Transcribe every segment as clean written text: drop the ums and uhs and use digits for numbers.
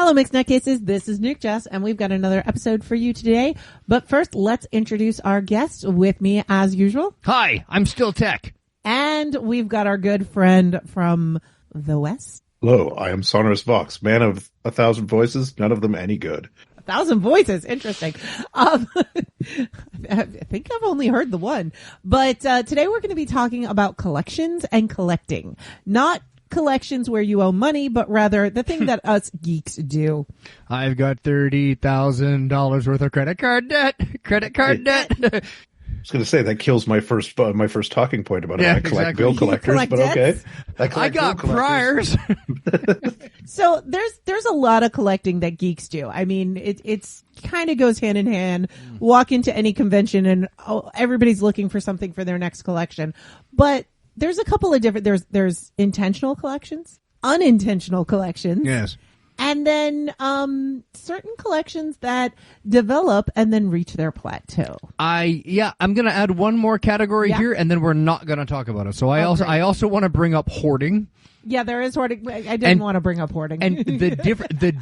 Hello, Mixed Nutcases. This is Nuke Jess, and we've got another episode for you today. But first, let's introduce our guest with me, as usual. Hi, I'm Still Tech. And we've got our good friend from the West. Hello, I am Sonorous Vox, man of 1,000 voices, none of them any good. 1,000 voices. Interesting. I think I've only heard the one. But today we're going to be talking about collections and collecting. Not collections where you owe money, but rather the thing that us geeks do. I've got $30,000 worth of credit card debt. I was going to say that kills my first talking point about how I collect bill collectors, collect but debts? okay. I got priors. So there's a lot of collecting that geeks do. I mean, it's kind of goes hand in hand. Walk into any convention and everybody's looking for something for their next collection. But there's a couple of different, there's intentional collections, unintentional collections. Yes. And then certain collections that develop and then reach their plateau. I'm going to add one more category here, and then we're not going to talk about it. So I also want to bring up hoarding. Yeah, there is hoarding. I didn't want to bring up hoarding. And the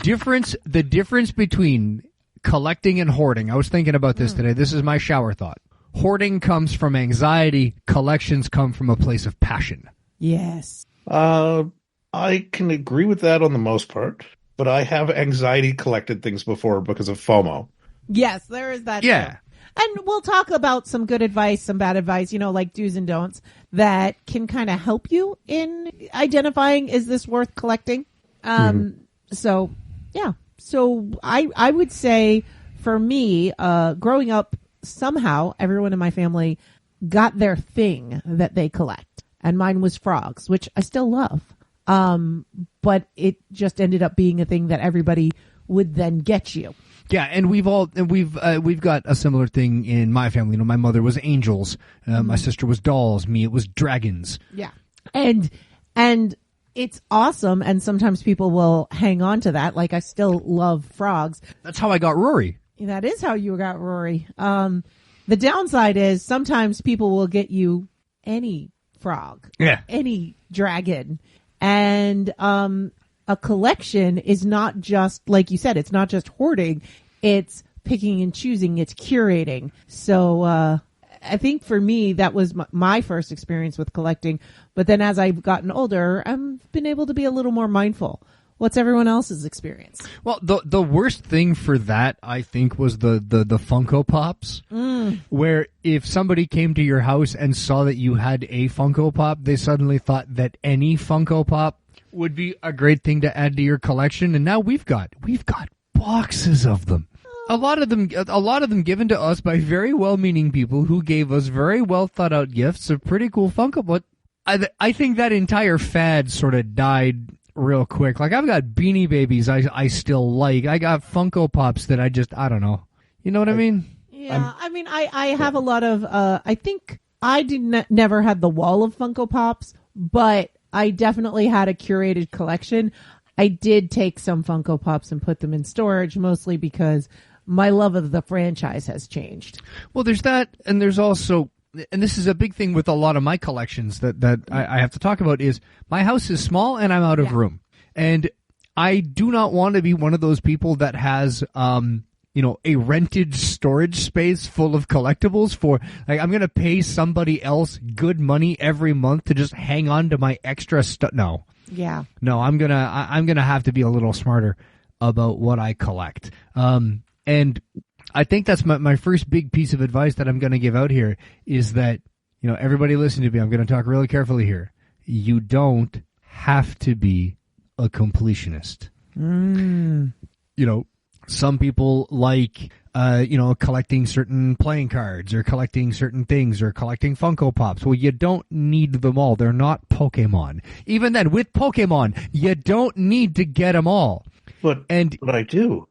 difference between collecting and hoarding. I was thinking about this today. This is my shower thought. Hoarding comes from anxiety. Collections come from a place of passion. Yes. I can agree with that on the most part, but I have anxiety collected things before because of FOMO. Yes, there is that. Yeah. Too. And we'll talk about some good advice, some bad advice, like do's and don'ts that can kind of help you in identifying, is this worth collecting? So, yeah. So I would say for me, growing up, somehow everyone in my family got their thing that they collect. And mine was frogs, which I still love. But it just ended up being a thing that everybody would then get you. Yeah, and we've got a similar thing in my family. My mother was angels, my sister was dolls, me it was dragons. Yeah, and it's awesome. And sometimes people will hang on to that. Like I still love frogs. That's how I got Rory. That is how you got Rory. The downside is sometimes people will get you any frog, any dragon. And a collection is not just, like you said, it's not just hoarding. It's picking and choosing. It's curating. So I think for me, that was my first experience with collecting. But then as I've gotten older, I've been able to be a little more mindful. What's everyone else's experience? Well, the worst thing for that, I think, was the Funko Pops, where if somebody came to your house and saw that you had a Funko Pop, they suddenly thought that any Funko Pop would be a great thing to add to your collection. And now we've got boxes of them. A lot of them given to us by very well-meaning people who gave us very well thought-out gifts of pretty cool Funko Pops. I think that entire fad sort of died real quick. Like I've got Beanie Babies I still like. I got Funko Pops that I don't know. You know what I mean? Yeah, I mean I have a lot of I think I never had the wall of Funko Pops, but I definitely had a curated collection. I did take some Funko Pops and put them in storage, mostly because my love of the franchise has changed. Well, there's that, and there's also, and this is a big thing with a lot of my collections that I have to talk about, is my house is small and I'm out of room. And I do not want to be one of those people that has, a rented storage space full of collectibles for, like, I'm going to pay somebody else good money every month to just hang on to my extra stuff. No. Yeah. No, I'm going to have to be a little smarter about what I collect. And I think that's my first big piece of advice that I'm going to give out here is that, everybody listen to me. I'm going to talk really carefully here. You don't have to be a completionist. Some people like, collecting certain playing cards or collecting certain things or collecting Funko Pops. Well, you don't need them all. They're not Pokemon. Even then, with Pokemon, you don't need to get them all. But I do.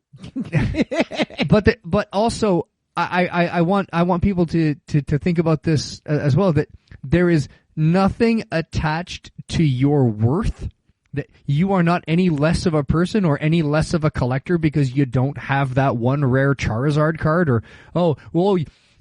But also, I want people to think about this as well, that there is nothing attached to your worth, that you are not any less of a person or any less of a collector because you don't have that one rare Charizard card, or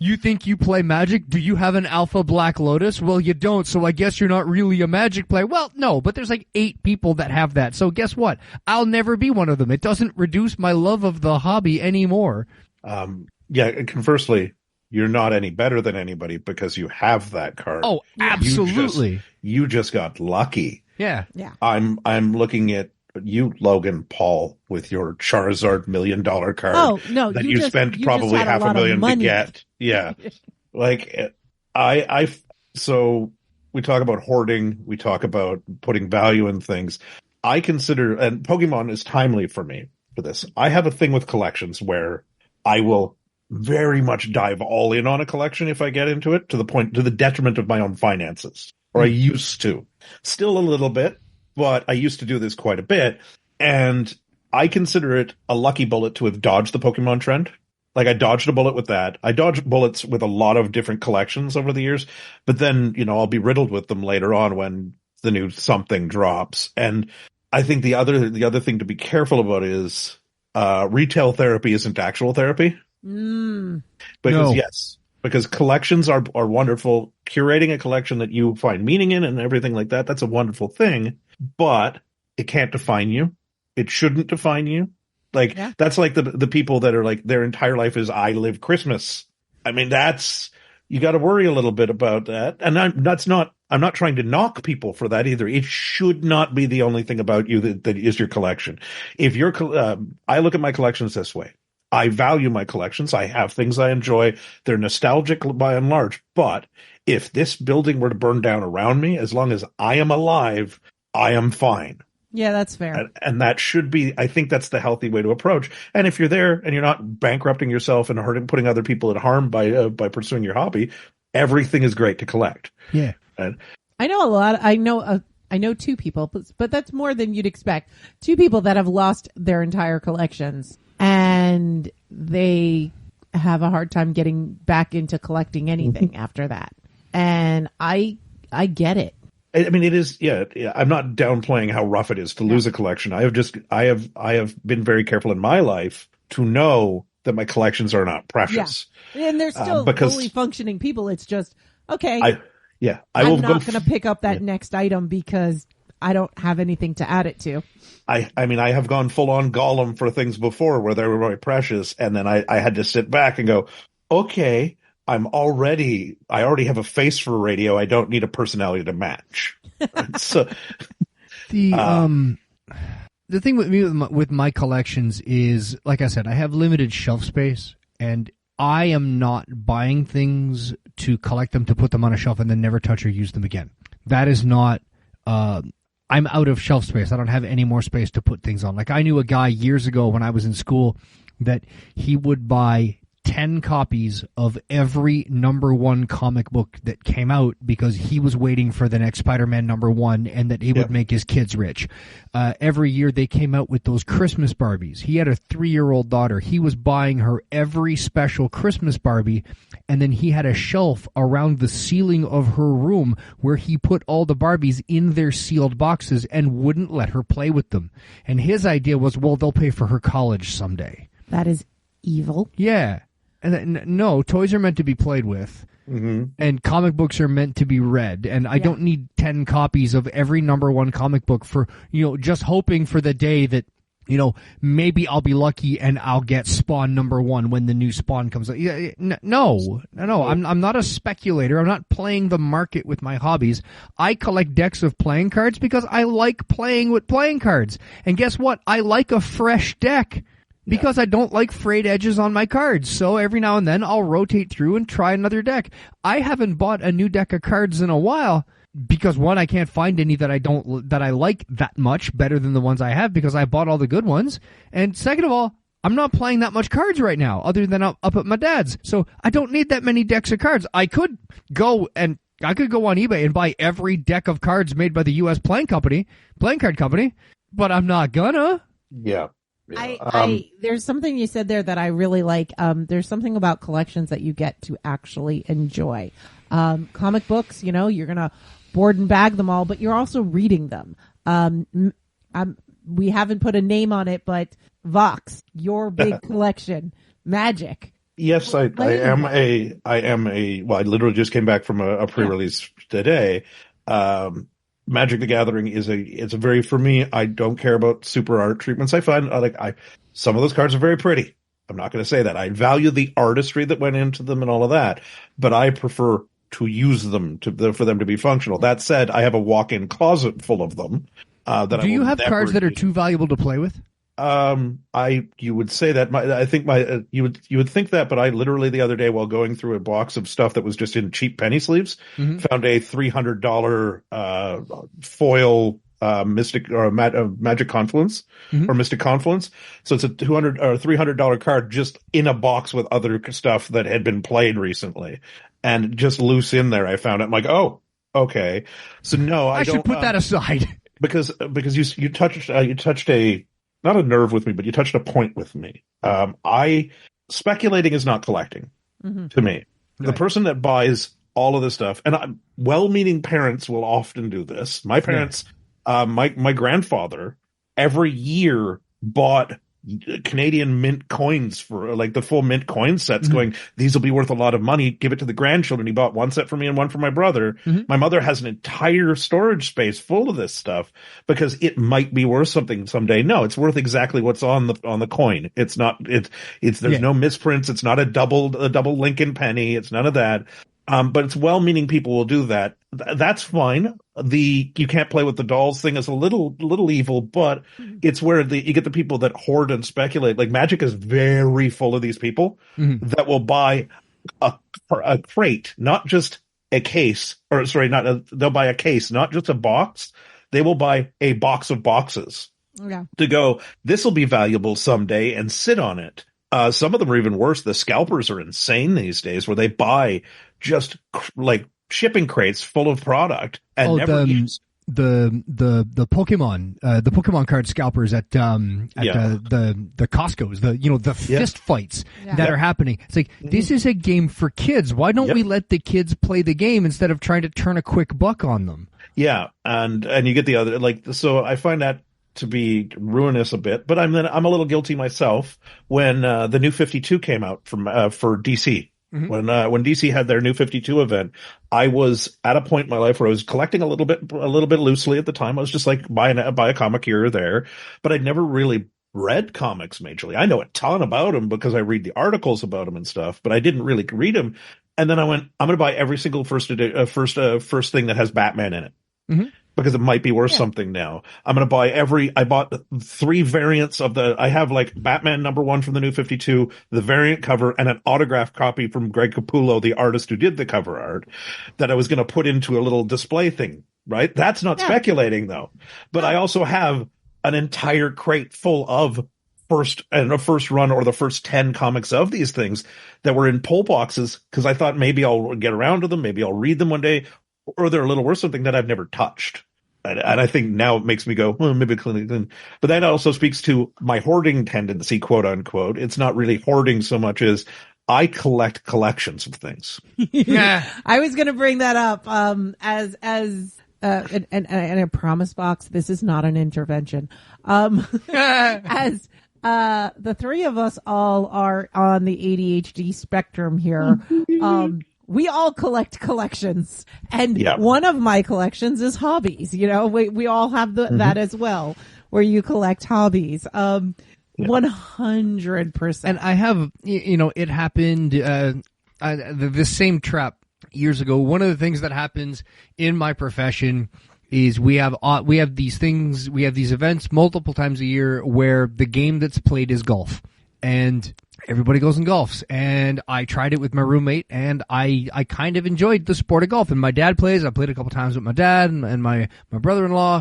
You think you play Magic? Do you have an Alpha Black Lotus? Well, you don't, so I guess you're not really a Magic player. Well, no, but there's like 8 people that have that, so guess what? I'll never be one of them. It doesn't reduce my love of the hobby anymore. Yeah, conversely, you're not any better than anybody because you have that card. Oh, absolutely. You just got lucky. Yeah. Yeah. I'm looking at you, Logan Paul, with your Charizard $1 million card. Oh, no, that you you just- spent you probably just had a half lot a of million to money. get. Yeah, like so we talk about hoarding, we talk about putting value in things. I consider, and Pokemon is timely for me for this. I have a thing with collections where I will very much dive all in on a collection if I get into it, to the detriment of my own finances. Or I used to. Still a little bit, but I used to do this quite a bit. And I consider it a lucky bullet to have dodged the Pokemon trend. Like, I dodged a bullet with that. I dodged bullets with a lot of different collections over the years, but then, I'll be riddled with them later on when the new something drops. And I think the other thing to be careful about is retail therapy isn't actual therapy. Because collections are wonderful. Curating a collection that you find meaning in and everything like that, that's a wonderful thing, but it can't define you. It shouldn't define you. Like, that's like the people that are like, their entire life is, I live Christmas. I mean, you got to worry a little bit about that. And I'm not trying to knock people for that either. It should not be the only thing about you that is your collection. If I look at my collections this way. I value my collections. I have things I enjoy. They're nostalgic by and large. But if this building were to burn down around me, as long as I am alive, I am fine. Yeah, that's fair. And that should be, I think that's the healthy way to approach. And if you're there and you're not bankrupting yourself and putting other people at harm by pursuing your hobby, everything is great to collect. Yeah. And I know a lot. I know 2 people, but that's more than you'd expect. 2 people that have lost their entire collections, and they have a hard time getting back into collecting anything after that. And I get it. I mean, it is, yeah. I'm not downplaying how rough it is to lose a collection. I have been very careful in my life to know that my collections are not precious. Yeah. And they're still fully functioning people. It's just, okay. I'm not going to pick up that next item because I don't have anything to add it to. I mean, I have gone full on Gollum for things before where they were very precious. And then I had to sit back and go, okay, I already have a face for radio. I don't need a personality to match. So the thing with me with my collections is, like I said, I have limited shelf space, and I am not buying things to collect them, to put them on a shelf and then never touch or use them again. That is not, I'm out of shelf space. I don't have any more space to put things on. Like, I knew a guy years ago when I was in school that he would buy 10 copies of every #1 comic book that came out because he was waiting for the next Spider-Man #1 and that it would make his kids rich. Every year they came out with those Christmas Barbies. He had a 3-year-old daughter. He was buying her every special Christmas Barbie, and then he had a shelf around the ceiling of her room where he put all the Barbies in their sealed boxes and wouldn't let her play with them. And his idea was, well, they'll pay for her college someday. That is evil. Yeah. And no, toys are meant to be played with, and comic books are meant to be read. And I don't need 10 copies of every #1 comic book for, just hoping for the day that, maybe I'll be lucky and I'll get Spawn #1 when the new Spawn comes out. No, I'm not a speculator. I'm not playing the market with my hobbies. I collect decks of playing cards because I like playing with playing cards. And guess what? I like a fresh deck. Because I don't like frayed edges on my cards. So every now and then I'll rotate through and try another deck. I haven't bought a new deck of cards in a while because, one, I can't find any that I like that much better than the ones I have because I bought all the good ones. And second of all, I'm not playing that much cards right now other than up at my dad's. So I don't need that many decks of cards. I could go on eBay and buy every deck of cards made by the U.S. playing card company, but I'm not gonna. Yeah. There's something you said there that I really like. There's something about collections that you get to actually enjoy. Comic books, you're going to board and bag them all, but you're also reading them. We haven't put a name on it, but Vox, your big collection, Magic. Yes, I am well, I literally just came back from a pre-release today. Magic the Gathering it's a very, for me, I don't care about super art treatments. I find some of those cards are very pretty. I'm not going to say that. I value the artistry that went into them and all of that, but I prefer to use them for them to be functional. That said, I have a walk-in closet full of them. Do you have cards that are too valuable to play with? You would say that you would think that, but I literally the other day while going through a box of stuff that was just in cheap penny sleeves, found a $300 foil Mystic or Magic Confluence or Mystic Confluence. So it's a $200 or $300 card just in a box with other stuff that had been played recently, and just loose in there. I found it. I'm like, oh, okay. So no, I should put that aside because you touched a, not a nerve with me, but you touched a point with me. Speculating is not collecting to me. Right. The person that buys all of this stuff, and well-meaning parents will often do this. My parents, my grandfather, every year bought Canadian mint coins for like the full mint coin sets, going, these will be worth a lot of money. Give it to the grandchildren. He bought one set for me and one for my brother. My mother has an entire storage space full of this stuff because it might be worth something someday. No, it's worth exactly what's on the coin. It's not, there's no misprints. It's not a double Lincoln penny. It's none of that. But it's well-meaning people will do that. That's fine. You can't play with the dolls thing is a little evil, but it's where you get the people that hoard and speculate. Like Magic is very full of these people that will buy a crate, not just a case, or sorry, they'll buy a case, not just a box. They will buy a box of boxes to go, this will be valuable someday, and sit on it. Some of them are even worse. The scalpers are insane these days, where they buy just like shipping crates full of product and never use. The Pokemon card scalpers at the Costco's, the fist fights that are happening. It's like, this is a game for kids. Why don't we let the kids play the game instead of trying to turn a quick buck on them? Yeah, and you get the other, so I find that to be ruinous a bit, but I'm a little guilty myself when the New 52 came out for DC. When DC had their New 52 event, I was at a point in my life where I was collecting a little bit loosely at the time. I was just like buy a comic here or there, but I'd never really read comics majorly. I know a ton about them because I read the articles about them and stuff, but I didn't really read them. And then I went, I'm going to buy every single first thing that has Batman in it. Because it might be worth something now. I'm going to buy I bought 3 variants I have like Batman #1 from the New 52, the variant cover, and an autographed copy from Greg Capullo, the artist who did the cover art, that I was going to put into a little display thing, right? That's not speculating though. But I also have an entire crate full of first run or the first 10 comics of these things that were in pull boxes because I thought maybe I'll get around to them, maybe I'll read them one day, or they're a little worth something that I've never touched. And I think now it makes me go, well, maybe clean. But that also speaks to my hoarding tendency, quote unquote. It's not really hoarding so much as I collect collections of things. I was going to bring that up as a promise box. This is not an intervention. As the three of us all are on the ADHD spectrum here. We all collect collections, and one of my collections is hobbies. We all have that as well, where you collect hobbies. 100%. And I have, it happened, the same trap years ago. One of the things that happens in my profession is we have these events multiple times a year where the game that's played is golf. And everybody goes and golfs, and I tried it with my roommate, and I kind of enjoyed the sport of golf. And my dad plays. I played a couple times with my dad and my brother-in-law.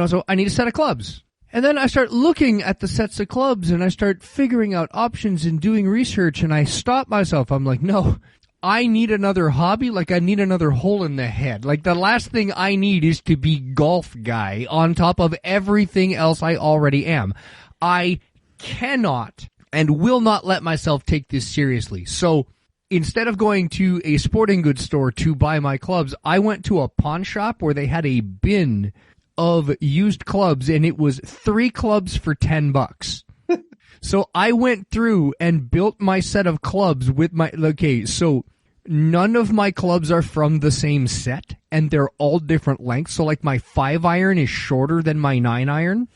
So I need a set of clubs. And then I start looking at the sets of clubs, and I start figuring out options and doing research, and I stop myself. I'm like, no, I need another hobby. Like, I need another hole in the head. Like, the last thing I need is to be golf guy on top of everything else I already am. I cannot and will not let myself take this seriously. So instead of going to a sporting goods store to buy my clubs, I went to a pawn shop where they had a bin of used clubs, and it was 3 clubs for $10. So I went through and built my set of clubs with my, okay, so none of my clubs are from the same set, and they're all different lengths. So like my 5-iron is shorter than my 9-iron.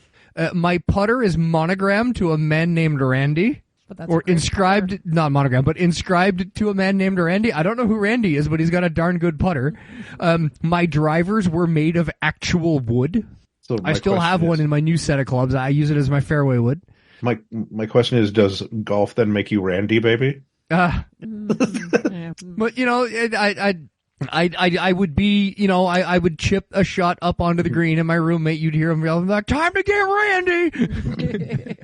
My putter is monogrammed to a man named Randy. Or inscribed, putter. Not monogram, but inscribed to a man named Randy. I don't know who Randy is, but he's got a darn good putter. My drivers were made of actual wood. So I still have one in my new set of clubs. I use it as my fairway wood. My question is, does golf then make you Randy, baby? But you know, I would be, you know, I would chip a shot up onto the green, and my roommate, you'd hear him yelling like, "Time to get Randy!"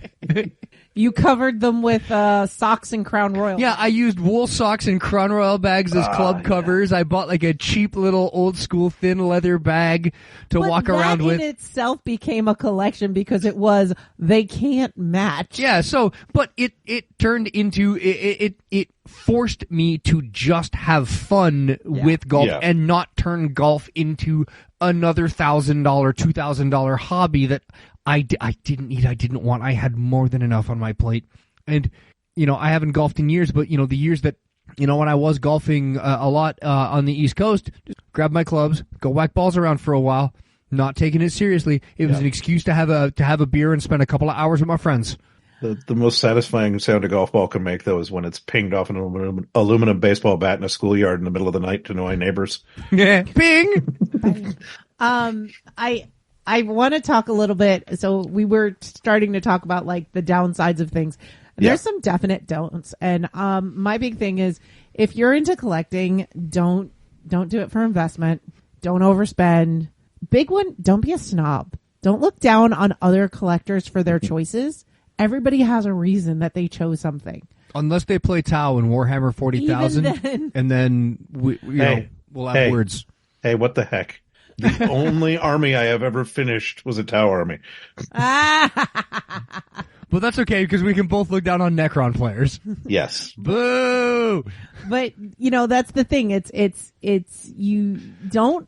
You covered them with socks and Crown Royal. Yeah, I used wool socks and Crown Royal bags as club covers. I bought like a cheap little old school thin leather bag to walk around with. That in itself became a collection because they can't match. Yeah, so, but it turned into, it forced me to just have fun with golf and not turn golf into another $1,000, $2,000 hobby that I didn't need, I didn't want. I had more than enough on my plate. And, you know, I haven't golfed in years, but, you know, the years that, you know, when I was golfing a lot on the East Coast, just grab my clubs, go whack balls around for a while, not taking it seriously. It was an excuse to have a beer and spend a couple of hours with my friends. The most satisfying sound a golf ball can make, though, is when it's pinged off an aluminum baseball bat in a schoolyard in the middle of the night to annoy neighbors. Yeah, ping! I want to talk a little bit. So we were starting to talk about like the downsides of things. And there's some definite don'ts. And my big thing is, if you're into collecting, don't do it for investment. Don't overspend. Big one, don't be a snob. Don't look down on other collectors for their choices. Everybody has a reason that they chose something. Unless they play Tau in Warhammer 40,000, and then we'll have words. Hey, what the heck? The only army I have ever finished was a Tau army. But that's okay, because we can both look down on Necron players. Yes. Boo! But, you know, that's the thing. It's you don't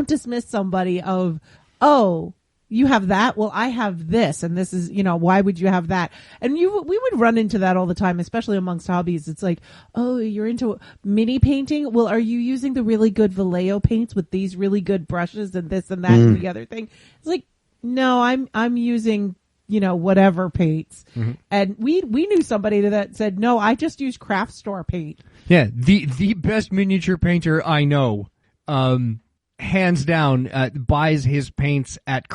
dismiss somebody of, oh, you have that? Well, I have this, and this is, you know, why would you have that? And we would run into that all the time, especially amongst hobbies. It's like, oh, you're into mini painting? Well, are you using the really good Vallejo paints with these really good brushes and this and that and the other thing? It's like, no, I'm using, you know, whatever paints. Mm-hmm. And we knew somebody that said, no, I just use craft store paint. Yeah, the best miniature painter I know, hands down, buys his paints at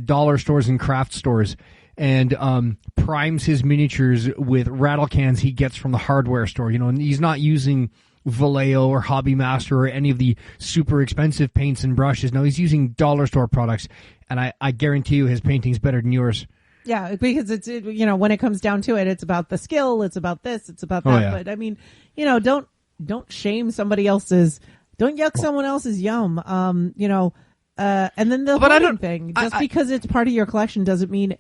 dollar stores and craft stores, and primes his miniatures with rattle cans he gets from the hardware store. You know, and he's not using Vallejo or Hobby Master or any of the super expensive paints and brushes. No, he's using dollar store products, and I guarantee you his painting's better than yours. Yeah, because it's, you know, when it comes down to it, it's about the skill, it's about this, it's about that. Oh, yeah. But I mean, you know, don't shame somebody else's. Don't yuck someone else's yum. You know, and then the hoarding thing. Just because it's part of your collection doesn't mean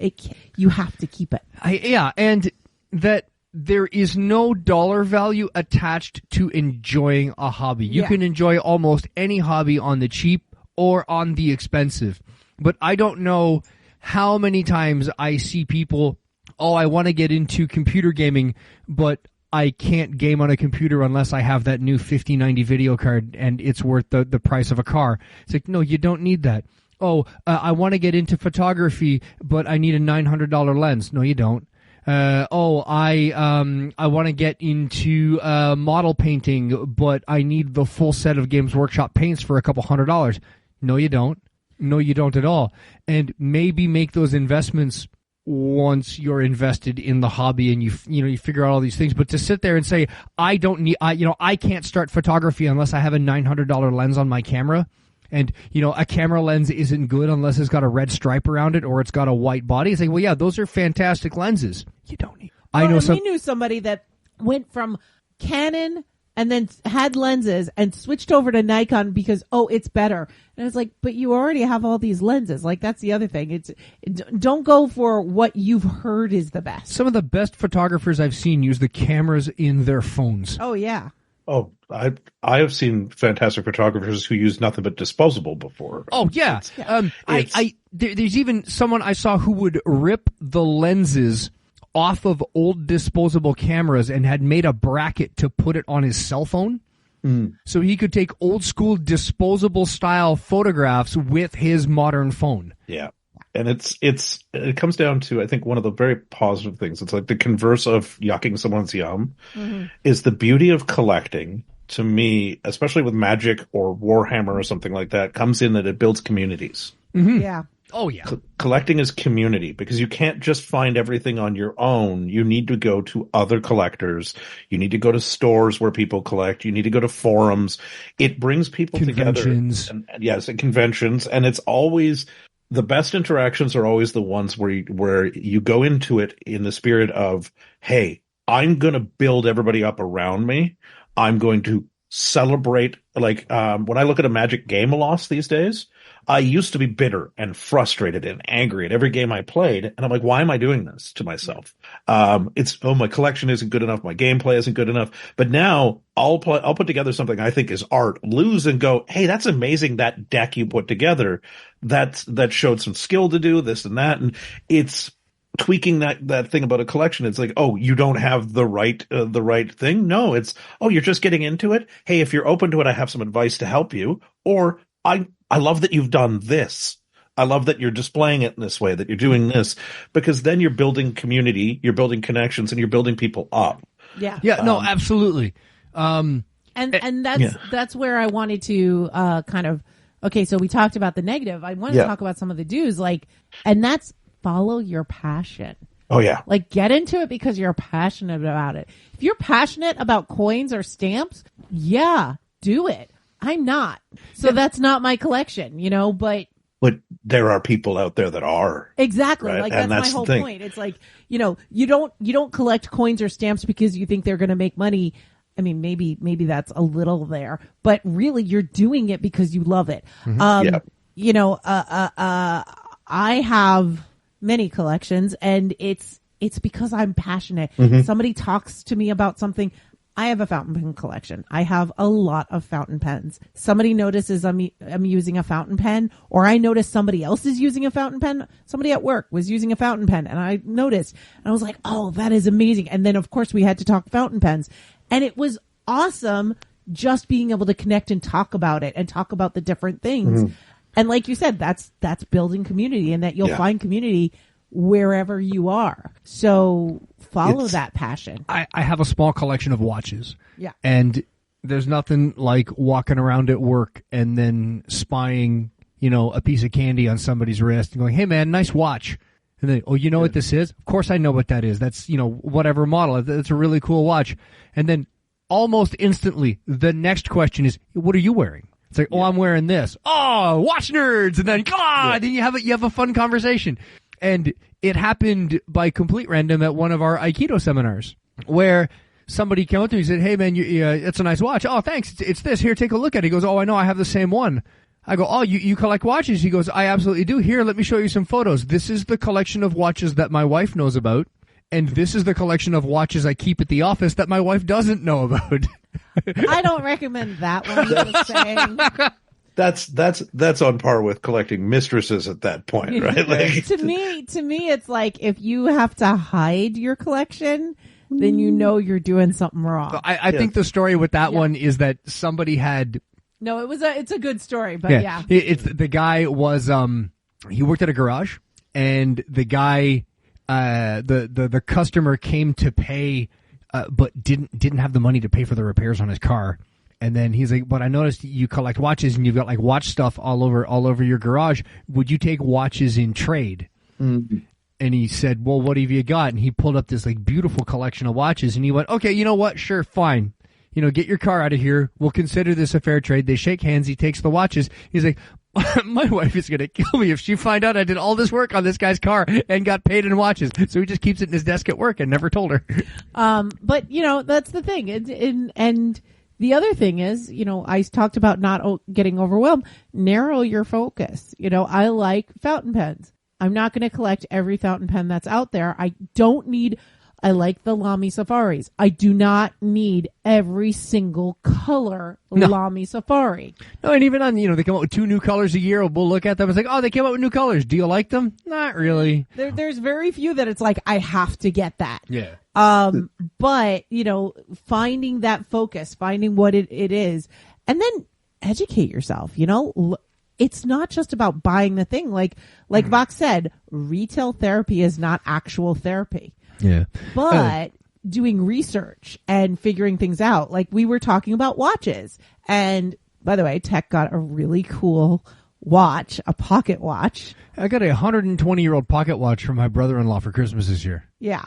you have to keep it. And that there is no dollar value attached to enjoying a hobby. You can enjoy almost any hobby on the cheap or on the expensive. But I don't know how many times I see people, oh, I want to get into computer gaming, but I can't game on a computer unless I have that new 5090 video card and it's worth the price of a car. It's like, no, you don't need that. Oh, I want to get into photography, but I need a $900 lens. No, you don't. I want to get into model painting, but I need the full set of Games Workshop paints for a couple $100. No, you don't. No, you don't at all. And maybe make those investments once you're invested in the hobby and you figure out all these things. But to sit there and say, I can't start photography unless I have a $900 lens on my camera. And, you know, a camera lens isn't good unless it's got a red stripe around it or it's got a white body. It's like, well, yeah, those are fantastic lenses. You don't need. We knew somebody that went from Canon and then had lenses and switched over to Nikon because, it's better. And it's like, but you already have all these lenses. Like, that's the other thing. Don't go for what you've heard is the best. Some of the best photographers I've seen use the cameras in their phones. Oh, yeah. Oh, I have seen fantastic photographers who use nothing but disposable before. Oh, yeah. There's even someone I saw who would rip the lenses off of old disposable cameras and had made a bracket to put it on his cell phone. So he could take old school disposable style photographs with his modern phone. Yeah. And it comes down to, I think, one of the very positive things. It's like the converse of yucking someone's yum is the beauty of collecting. To me, especially with Magic or Warhammer or something like that, comes in that it builds communities. Yeah. Oh, yeah. Collecting is community because you can't just find everything on your own. You need to go to other collectors. You need to go to stores where people collect. You need to go to forums. It brings people Conventions. together. And yes, and conventions. And it's always the best interactions are always the ones where you go into it in the spirit of, hey, I'm going to build everybody up around me. I'm going to celebrate. Like when I look at a Magic game loss these days, I used to be bitter and frustrated and angry at every game I played. And I'm like, why am I doing this to myself? My collection isn't good enough. My gameplay isn't good enough. But now I'll put together something I think is art, lose and go, hey, that's amazing. That deck you put together, that showed some skill to do this and that. And it's tweaking that thing about a collection. It's like, oh, you don't have the right thing. No, it's, oh, you're just getting into it. Hey, if you're open to it, I have some advice to help you. Or I love that you've done this. I love that you're displaying it in this way, that you're doing this, because then you're building community, you're building connections, and you're building people up. Yeah. Yeah, no, absolutely. And that's where I wanted to kind of, okay, so we talked about the negative. I want to talk about some of the do's, and that's follow your passion. Oh, yeah. Like, get into it because you're passionate about it. If you're passionate about coins or stamps, yeah, do it. I'm not. So that's not my collection, but there are people out there that are. Exactly. Right? Like, that's my whole point. It's like, you don't collect coins or stamps because you think they're going to make money. I mean, maybe that's a little there, but really you're doing it because you love it. I have many collections and it's because I'm passionate. Somebody talks to me about something. I have a fountain pen collection. I have a lot of fountain pens. Somebody notices I'm using a fountain pen, or I notice somebody else is using a fountain pen. Somebody at work was using a fountain pen, and I noticed. And I was like, oh, that is amazing. And then, of course, we had to talk fountain pens. And it was awesome just being able to connect and talk about it and talk about the different things. And like you said, that's building community, and that you'll find community wherever you are. So follow that passion. I have a small collection of watches. Yeah. And there's nothing like walking around at work and then spying, a piece of candy on somebody's wrist and going, hey man, nice watch. And then, oh, you know what this is? Of course I know what that is. That's, whatever model. It's a really cool watch. And then almost instantly, the next question is, what are you wearing? It's like, oh, I'm wearing this. Oh, watch nerds. And then, then you have a fun conversation. And it happened by complete random at one of our Aikido seminars where somebody came up to me and said, hey, man, it's a nice watch. Oh, thanks. It's this. Here, take a look at it. He goes, oh, I know. I have the same one. I go, oh, you collect watches? He goes, I absolutely do. Here, let me show you some photos. This is the collection of watches that my wife knows about. And this is the collection of watches I keep at the office that my wife doesn't know about. I don't recommend that one. Just saying. That's on par with collecting mistresses at that point, right? Like, to me, it's like if you have to hide your collection, then you're doing something wrong. I think the story with that one is that somebody had. No, it's a good story, but yeah. It's the guy was he worked at a garage, and the guy the customer came to pay, but didn't have the money to pay for the repairs on his car. And then he's like, but I noticed you collect watches and you've got like watch stuff all over your garage. Would you take watches in trade? And he said, well, what have you got? And he pulled up this like beautiful collection of watches, and he went, okay, you know what? Sure, fine. Get your car out of here. We'll consider this a fair trade. They shake hands. He takes the watches. He's like, my wife is going to kill me if she find out I did all this work on this guy's car and got paid in watches. So he just keeps it in his desk at work and never told her. But that's the thing. And the other thing is, I talked about not getting overwhelmed. Narrow your focus. I like fountain pens. I'm not going to collect every fountain pen that's out there. I don't need I like the Lamy Safaris. I do not need every single color Lamy Safari. No, and even on, they come out with 2 new colors a year. We'll look at them. It's like, oh, they came out with new colors. Do you like them? Not really. There's very few that it's like, I have to get that. Yeah. But, finding that focus, finding what it is, and then educate yourself, it's not just about buying the thing. Like Vox said, retail therapy is not actual therapy. Yeah. But doing research and figuring things out. Like we were talking about watches. And by the way, Tech got a really cool watch, a pocket watch. I got a 120-year-old pocket watch from my brother-in-law for Christmas this year. Yeah.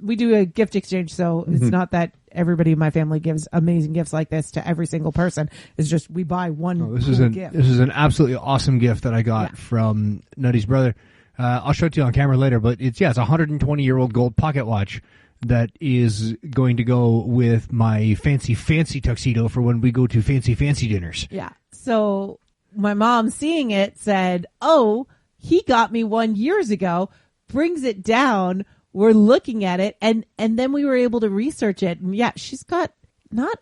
We do a gift exchange, so it's not that everybody in my family gives amazing gifts like this to every single person. It's just we buy one This gift. is an absolutely awesome gift that I got from Nutty's brother. I'll show it to you on camera later, but it's a 120-year-old gold pocket watch that is going to go with my fancy tuxedo for when we go to fancy dinners. Yeah. So my mom, seeing it, said, "Oh, he got me one years ago," brings it down. We're looking at it, and then we were able to research it. And yeah, she's got not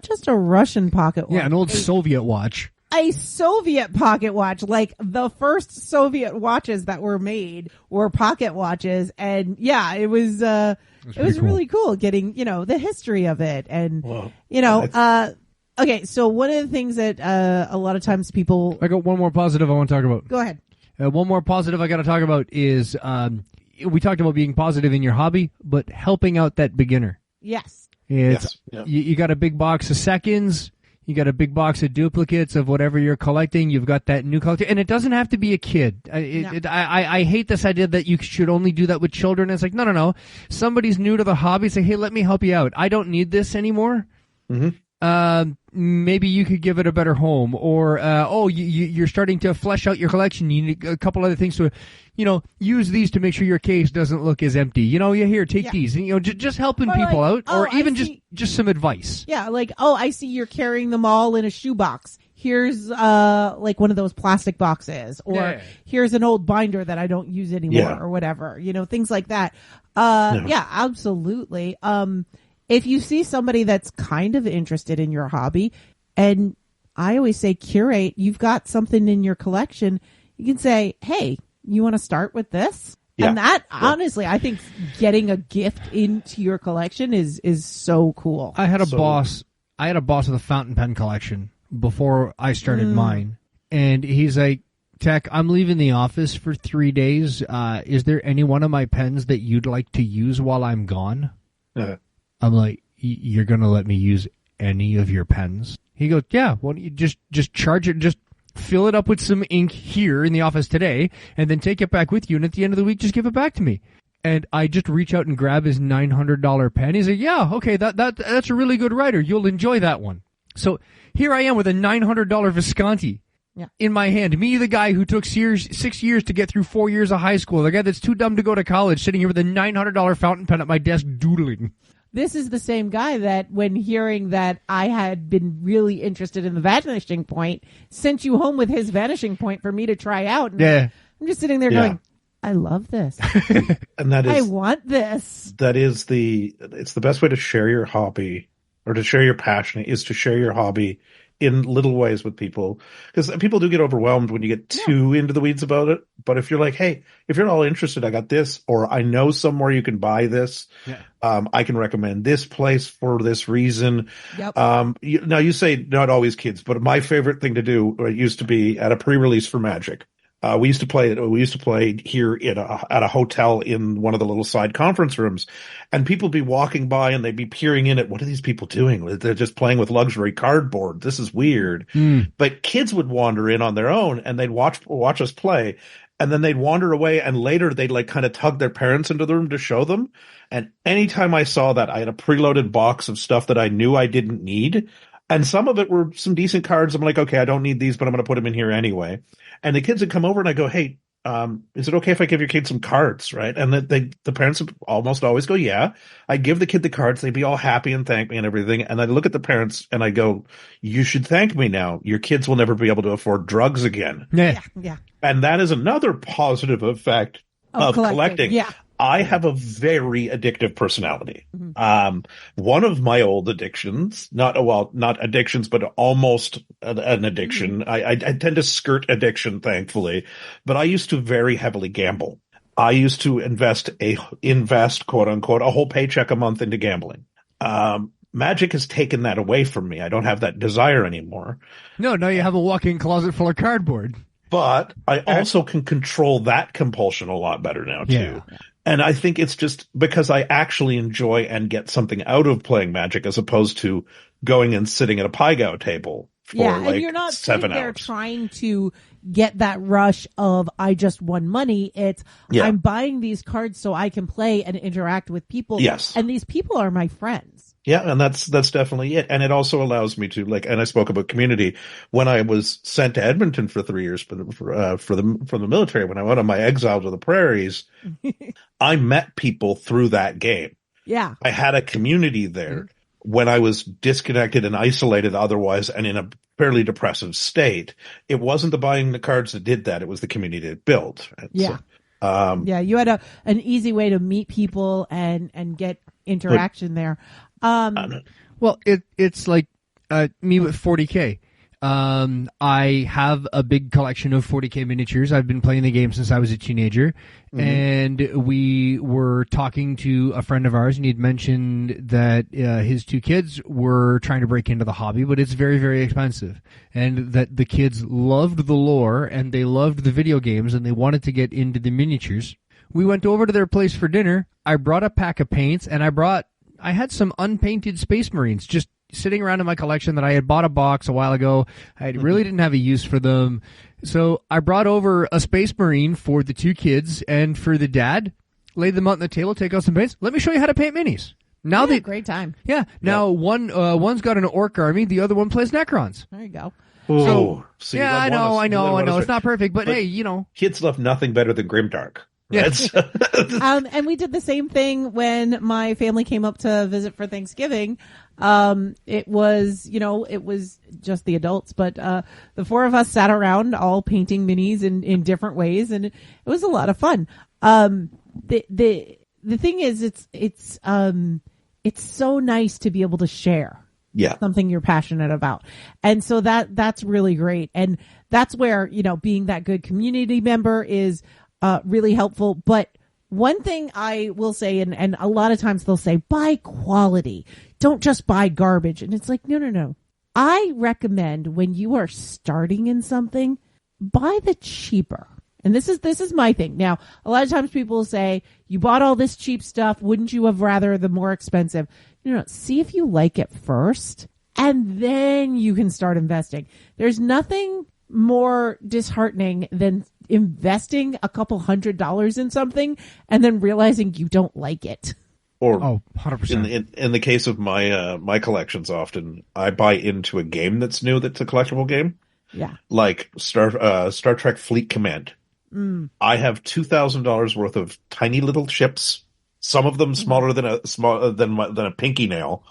just a Russian pocket watch. Yeah, an old Soviet watch. A Soviet pocket watch. Like the first Soviet watches that were made were pocket watches. And yeah, it was really cool getting, the history of it. And, okay. So one of the things that, a lot of times people. I got one more positive I want to talk about. Go ahead. One more positive I got to talk about is, we talked about being positive in your hobby, but helping out that beginner. Yes. You got a big box of seconds. You got a big box of duplicates of whatever you're collecting. You've got that new collector. And it doesn't have to be a kid. I hate this idea that you should only do that with children. It's like, no. Somebody's new to the hobby. Say, hey, let me help you out. I don't need this anymore. Mm-hmm. Maybe you could give it a better home. Or, you're starting to flesh out your collection. You need a couple other things to, use these to make sure your case doesn't look as empty. Take these. And, just helping people out. Or even just some advice. Yeah, like, I see you're carrying them all in a shoebox. Here's, like one of those plastic boxes. Or here's an old binder that I don't use anymore or whatever. Things like that. Yeah, absolutely. If you see somebody that's kind of interested in your hobby, and I always say curate, you've got something in your collection, you can say, hey, you want to start with this? Yeah. And that, honestly, I think getting a gift into your collection is so cool. I had a boss with a fountain pen collection before I started mine. And he's like, Tech, I'm leaving the office for 3 days. Is there any one of my pens that you'd like to use while I'm gone? I'm like, you're going to let me use any of your pens? He goes, yeah, why don't you just charge it, just fill it up with some ink here in the office today, and then take it back with you, and at the end of the week, just give it back to me. And I just reach out and grab his $900 pen. He's like, yeah, okay, that's a really good writer. You'll enjoy that one. So here I am with a $900 Visconti in my hand. Me, the guy who took 6 years to get through 4 years of high school, the guy that's too dumb to go to college, sitting here with a $900 fountain pen at my desk doodling. This is the same guy that, when hearing that I had been really interested in the Vanishing Point, sent you home with his Vanishing Point for me to try out. And I'm just sitting there going, I love this. And that is, I want this. It's the best way to share your hobby, or to share your passion, is to share your hobby in little ways with people, because people do get overwhelmed when you get too into the weeds about it. But if you're like, hey, if you're all interested, I got this, or I know somewhere you can buy this. I can recommend this place for this reason. Now you say not always kids, but my favorite thing to do used to be at a pre-release for Magic. We used to play here at a hotel in one of the little side conference rooms, and people would be walking by and they'd be peering in at, what are these people doing? They're just playing with luxury cardboard. This is weird. But kids would wander in on their own, and they'd watch us play, and then they'd wander away, and later they'd like kind of tug their parents into the room to show them. And anytime I saw that, I had a preloaded box of stuff that I knew I didn't need. And some of it were some decent cards. I'm like, okay, I don't need these, but I'm going to put them in here anyway. And the kids would come over and I go, hey, is it okay if I give your kid some cards? Right. And the parents would almost always go, yeah. I give the kid the cards. They'd be all happy and thank me and everything. And I look at the parents and I go, you should thank me now. Your kids will never be able to afford drugs again. Yeah. And that is another positive effect of collecting. Yeah. I have a very addictive personality. One of my old addictions, not addictions, but almost an addiction. I tend to skirt addiction, thankfully, but I used to very heavily gamble. I used to invest quote unquote a whole paycheck a month into gambling. Magic has taken that away from me. I don't have that desire anymore. No, now you have a walk-in closet full of cardboard. But I also can control that compulsion a lot better now too. Yeah. And I think it's just because I actually enjoy and get something out of playing Magic as opposed to going and sitting at a Pai-Gow table for and you're not 7 sitting there hours. trying to get that rush of I just won money. It's I'm buying these cards so I can play and interact with people. Yes. And these people are my friends. Yeah, and that's definitely it. And it also allows me to and I spoke about community when I was sent to Edmonton for 3 years from the military. When I went on my exile to the prairies, I met people through that game. Yeah, I had a community there when I was disconnected and isolated otherwise, and in a fairly depressive state. It wasn't the buying the cards that did that; it was the community that built. And yeah. So, you had an easy way to meet people and get interaction there. Well, it's like me with 40K. I have a big collection of 40K miniatures. I've been playing the game since I was a teenager, and we were talking to a friend of ours, and he'd mentioned that his 2 kids were trying to break into the hobby, but it's very, very expensive, and that the kids loved the lore and they loved the video games and they wanted to get into the miniatures. We went over to their place for dinner. I brought a pack of paints, and I had some unpainted Space Marines just sitting around in my collection that I had bought a box a while ago. I really didn't have a use for them. So I brought over a Space Marine for the 2 kids and for the dad, laid them out on the table, take out some paints. Let me show you how to paint minis. Now great time. Yeah. Now one's got an orc army, the other one plays Necrons. There you go. Oh, so yeah, I know. It's not perfect, but hey, kids love nothing better than Grimdark. Yes. And we did the same thing when my family came up to visit for Thanksgiving. It was just the adults, but the 4 of us sat around all painting minis in different ways, and it was a lot of fun. The thing is, it's so nice to be able to share something you're passionate about. And so that's really great. And that's where, being that good community member is really helpful. But one thing I will say, and a lot of times they'll say, buy quality. Don't just buy garbage. And it's like, no. I recommend when you are starting in something, buy the cheaper. And this is my thing. Now, a lot of times people will say, you bought all this cheap stuff. Wouldn't you have rather the more expensive? No, see if you like it first, and then you can start investing. There's nothing more disheartening than investing a couple $100s in something and then realizing you don't like it. Or 100%. In the case of my collections, often I buy into a game that's new, that's a collectible game. Yeah. Like Star Trek Fleet Command. I have $2,000 worth of tiny little ships, some of them smaller than a pinky nail.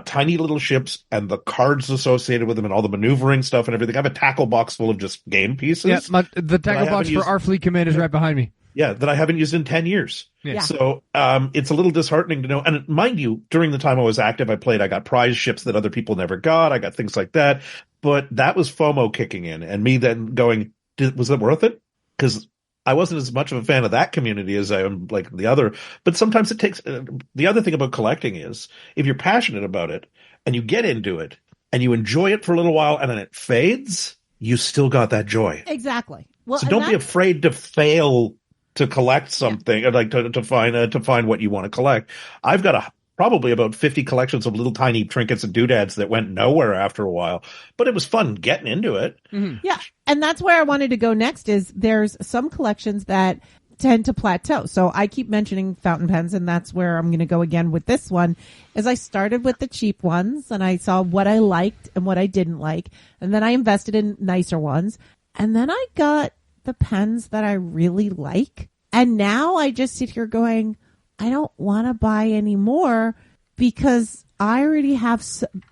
Tiny little ships and the cards associated with them and all the maneuvering stuff and everything. I have a tackle box full of just game pieces. Yeah, the tackle box for our Fleet Command is right behind me. Yeah, that I haven't used in 10 years. Yeah. So it's a little disheartening to know. And mind you, during the time I was active, I got prize ships that other people never got. I got things like that. But that was FOMO kicking in and me then going, was it worth it? Because I wasn't as much of a fan of that community as I am like the other. But sometimes it takes the other thing about collecting is if you're passionate about it and you get into it and you enjoy it for a little while and then it fades, you still got that joy. Exactly. Well, so don't be afraid to fail to collect something, like to find what you want to collect. I've got probably about 50 collections of little tiny trinkets and doodads that went nowhere after a while, but it was fun getting into it. Mm-hmm. Yeah. And that's where I wanted to go next is there's some collections that tend to plateau. So I keep mentioning fountain pens, and that's where I'm going to go again with this one is I started with the cheap ones and I saw what I liked and what I didn't like. And then I invested in nicer ones. And then I got the pens that I really like. And now I just sit here going, I don't want to buy any more because I already have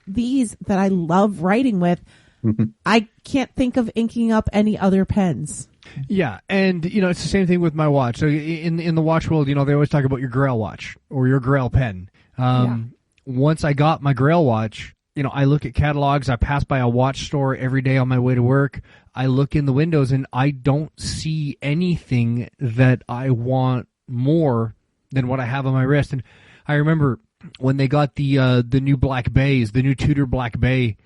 these that I love writing with. I can't think of inking up any other pens. Yeah, and it's the same thing with my watch. So in the watch world, they always talk about your Grail watch or your Grail pen. Once I got my Grail watch, I look at catalogs. I pass by a watch store every day on my way to work. I look in the windows and I don't see anything that I want more than what I have on my wrist. And I remember when they got the new Black Bays, the new Tudor Black Bay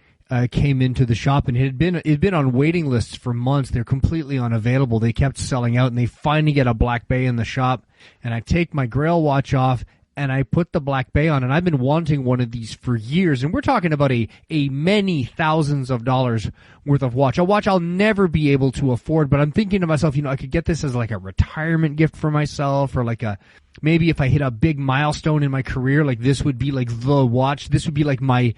came into the shop, and it had been on waiting lists for months. They're completely unavailable. They kept selling out, and they finally get a Black Bay in the shop. And I take my Grail watch off, and I put the Black Bay on, and I've been wanting one of these for years. And we're talking about a many thousands of dollars worth of watch, a watch I'll never be able to afford. But I'm thinking to myself, I could get this as like a retirement gift for myself, or like maybe if I hit a big milestone in my career, like this would be like the watch. This would be like my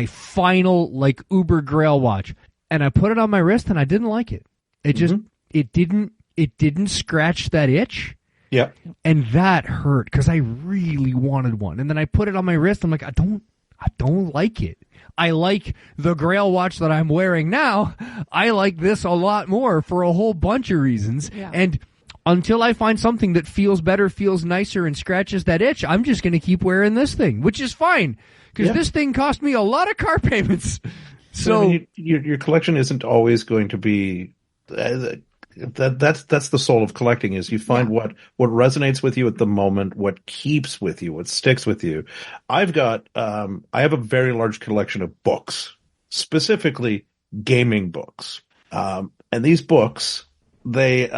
final like Uber Grail watch. And I put it on my wrist, and I didn't like it. It just it didn't scratch that itch. Yeah. And that hurt because I really wanted one. And then I put it on my wrist. I'm like, I don't like it. I like the Grail watch that I'm wearing now. I like this a lot more for a whole bunch of reasons. Yeah. And until I find something that feels better, feels nicer, and scratches that itch, I'm just going to keep wearing this thing, which is fine because this thing cost me a lot of car payments. So your collection isn't always going to be that's the soul of collecting, is you find what resonates with you at the moment, what keeps with you, what sticks with you. I have a very large collection of books, specifically gaming books. And these books, this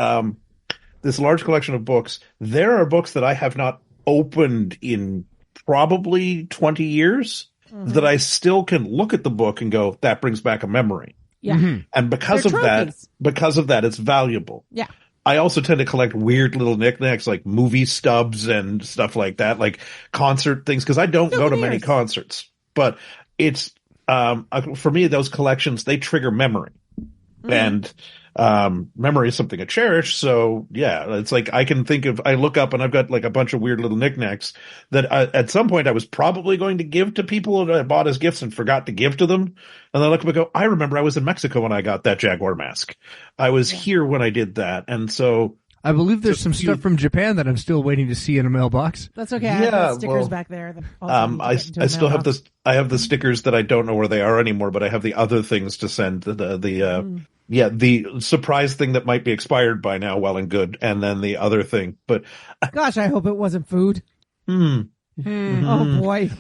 large collection of books, there are books that I have not opened in probably 20 years that I still can look at the book and go, that brings back a memory. Yeah. And because of that, it's valuable. Yeah. I also tend to collect weird little knickknacks like movie stubs and stuff like that, like concert things, because I don't go to many concerts. But it's for me, those collections, they trigger memory. And memory is something I cherish. So yeah, it's like I look up and I've got like a bunch of weird little knickknacks that at some point I was probably going to give to people that I bought as gifts and forgot to give to them. And then I look up and go, I remember I was in Mexico when I got that Jaguar mask. I was here when I did that. And so I believe there's some stuff from Japan that I'm still waiting to see in a mailbox. That's okay. I have the stickers back there. I still have this. I have the stickers that I don't know where they are anymore, but I have the other things to send. The surprise thing that might be expired by now, well and good, and then the other thing. But gosh, I hope it wasn't food. Oh boy.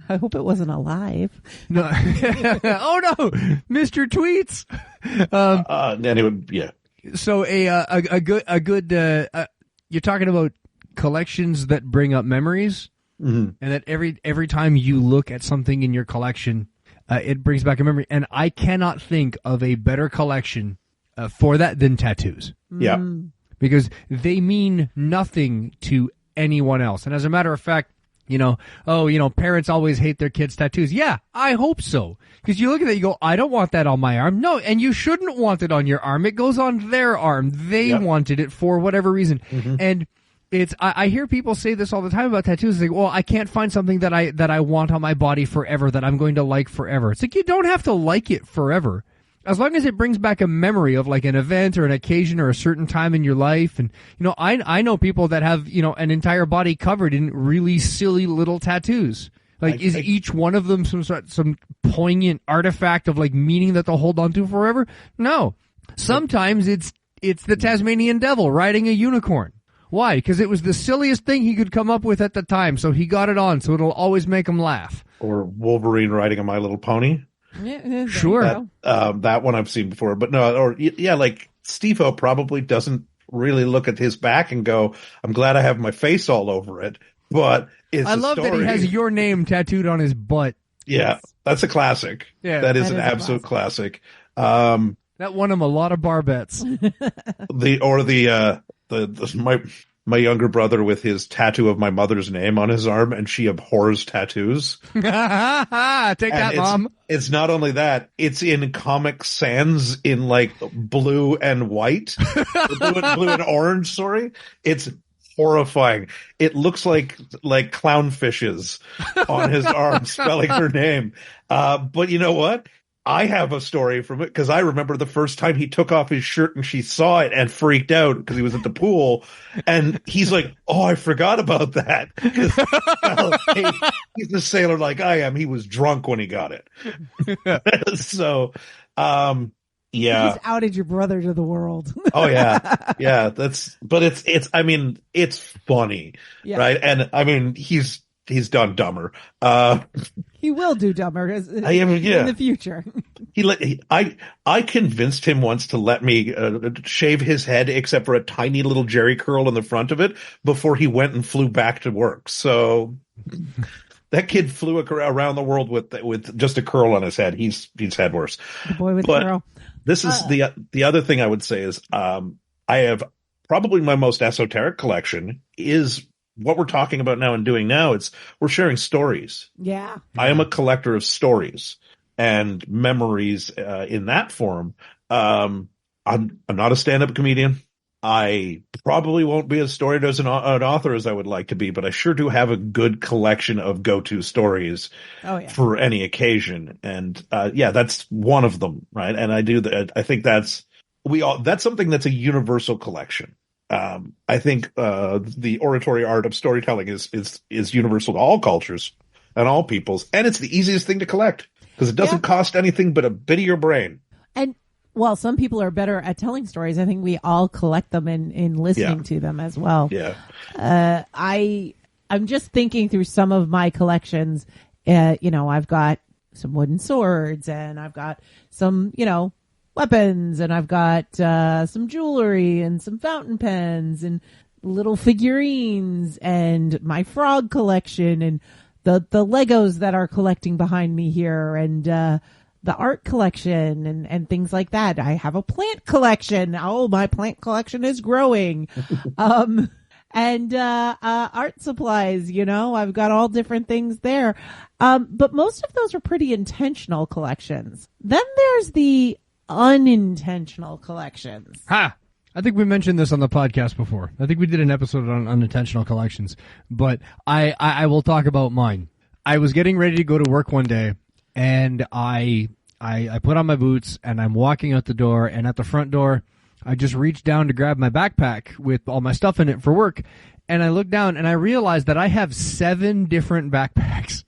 I hope it wasn't alive. No. Oh no, Mr. Tweets. Anyway, yeah. So a good. You're talking about collections that bring up memories, and that every time you look at something in your collection, it brings back a memory. And I cannot think of a better collection for that than tattoos. Yeah, because they mean nothing to anyone else. And as a matter of fact, parents always hate their kids' tattoos. Yeah, I hope so. Because you look at that, you go, I don't want that on my arm. No, and you shouldn't want it on your arm. It goes on their arm. They wanted it for whatever reason. And I hear people say this all the time about tattoos. It's like, well, I can't find something that I want on my body forever, that I'm going to like forever. It's like, you don't have to like it forever. As long as it brings back a memory of like an event or an occasion or a certain time in your life. And, I know people that have, an entire body covered in really silly little tattoos. Like, is each one of them some poignant artifact of like meaning that they'll hold on to forever? No. Sometimes it's the Tasmanian devil riding a unicorn. Why? Because it was the silliest thing he could come up with at the time. So he got it on. So it'll always make him laugh. Or Wolverine riding a My Little Pony. Yeah, sure. That one I've seen before, but no, like Steve-O probably doesn't really look at his back and go, I'm glad I have my face all over it. But I love that he has your name tattooed on his butt. Yeah, that's a classic. Yeah, that is an absolute classic. That won him a lot of bar bets. My younger brother with his tattoo of my mother's name on his arm, and she abhors tattoos. Take that, Mom. It's not only that, it's in Comic Sans in like blue and white, blue and orange. Sorry, it's horrifying. It looks like clownfishes on his arm spelling her name. But you know what? I have a story from it because I remember the first time he took off his shirt and she saw it and freaked out because he was at the pool. And he's like, oh, I forgot about that. He's a sailor like I am. He was drunk when he got it. So, yeah. You just outed your brother to the world. Oh yeah. Yeah. I mean, it's funny. Yeah. Right. And I mean, he's done dumber. He will do dumber in the future. I convinced him once to let me shave his head, except for a tiny little jerry curl in the front of it, before he went and flew back to work. So that kid flew around the world with just a curl on his head. He's had worse. The boy with the curl. This is the other thing I would say is I have probably my most esoteric collection is what we're talking about now and doing now. We're sharing stories. Yeah. I am a collector of stories and memories in that form. I'm not a stand-up comedian. I probably won't be as storied as an author as I would like to be, but I sure do have a good collection of go-to stories for any occasion. And that's one of them, right? And I do that. I think that's something that's a universal collection. I think the oratory art of storytelling is universal to all cultures and all peoples, and it's the easiest thing to collect because it doesn't cost anything but a bit of your brain. And while some people are better at telling stories, I think we all collect them in listening to them as well. Yeah. I'm just thinking through some of my collections. I've got some wooden swords, and I've got some, weapons, and I've got some jewelry and some fountain pens and little figurines and my frog collection and the Legos that are collecting behind me here and the art collection and things like that. I have a plant collection. Oh, my plant collection is growing. And art supplies, I've got all different things there. But most of those are pretty intentional collections. Then there's the unintentional collections. I think we mentioned this on the podcast before. I think we did an episode on unintentional collections, but I will talk about mine. I was getting ready to go to work one day, and I put on my boots, and I'm walking out the door, and at the front door, I just reached down to grab my backpack with all my stuff in it for work, and I looked down, and I realized that I have 7 different backpacks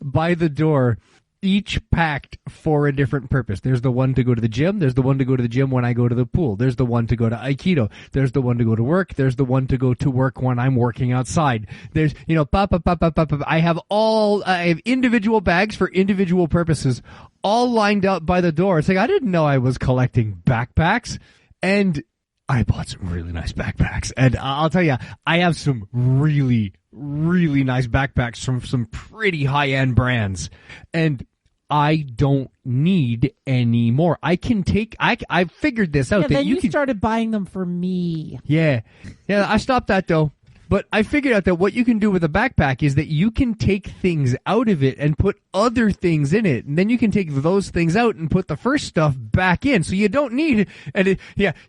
by the door, each packed for a different purpose. There's the one to go to the gym. There's the one to go to the gym when I go to the pool. There's the one to go to Aikido. There's the one to go to work. There's the one to go to work when I'm working outside. There's, I have individual bags for individual purposes, all lined up by the door. It's like, I didn't know I was collecting backpacks. And I bought some really nice backpacks. And I'll tell you, I have some really, really nice backpacks from some pretty high-end brands. And I don't need any more. I figured this out. Then you started buying them for me. Yeah, I stopped that though. But I figured out that what you can do with a backpack is that you can take things out of it and put other things in it. And then you can take those things out and put the first stuff back in. So you don't need it.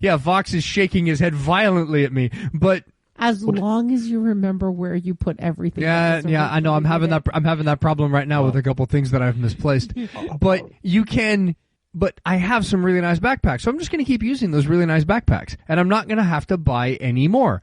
And Vox is shaking his head violently at me. But as long as you remember where you put everything. Yeah, I know. I'm having that problem right now with a couple things that I've misplaced. But you can. But I have some really nice backpacks, so I'm just going to keep using those really nice backpacks, and I'm not going to have to buy any more.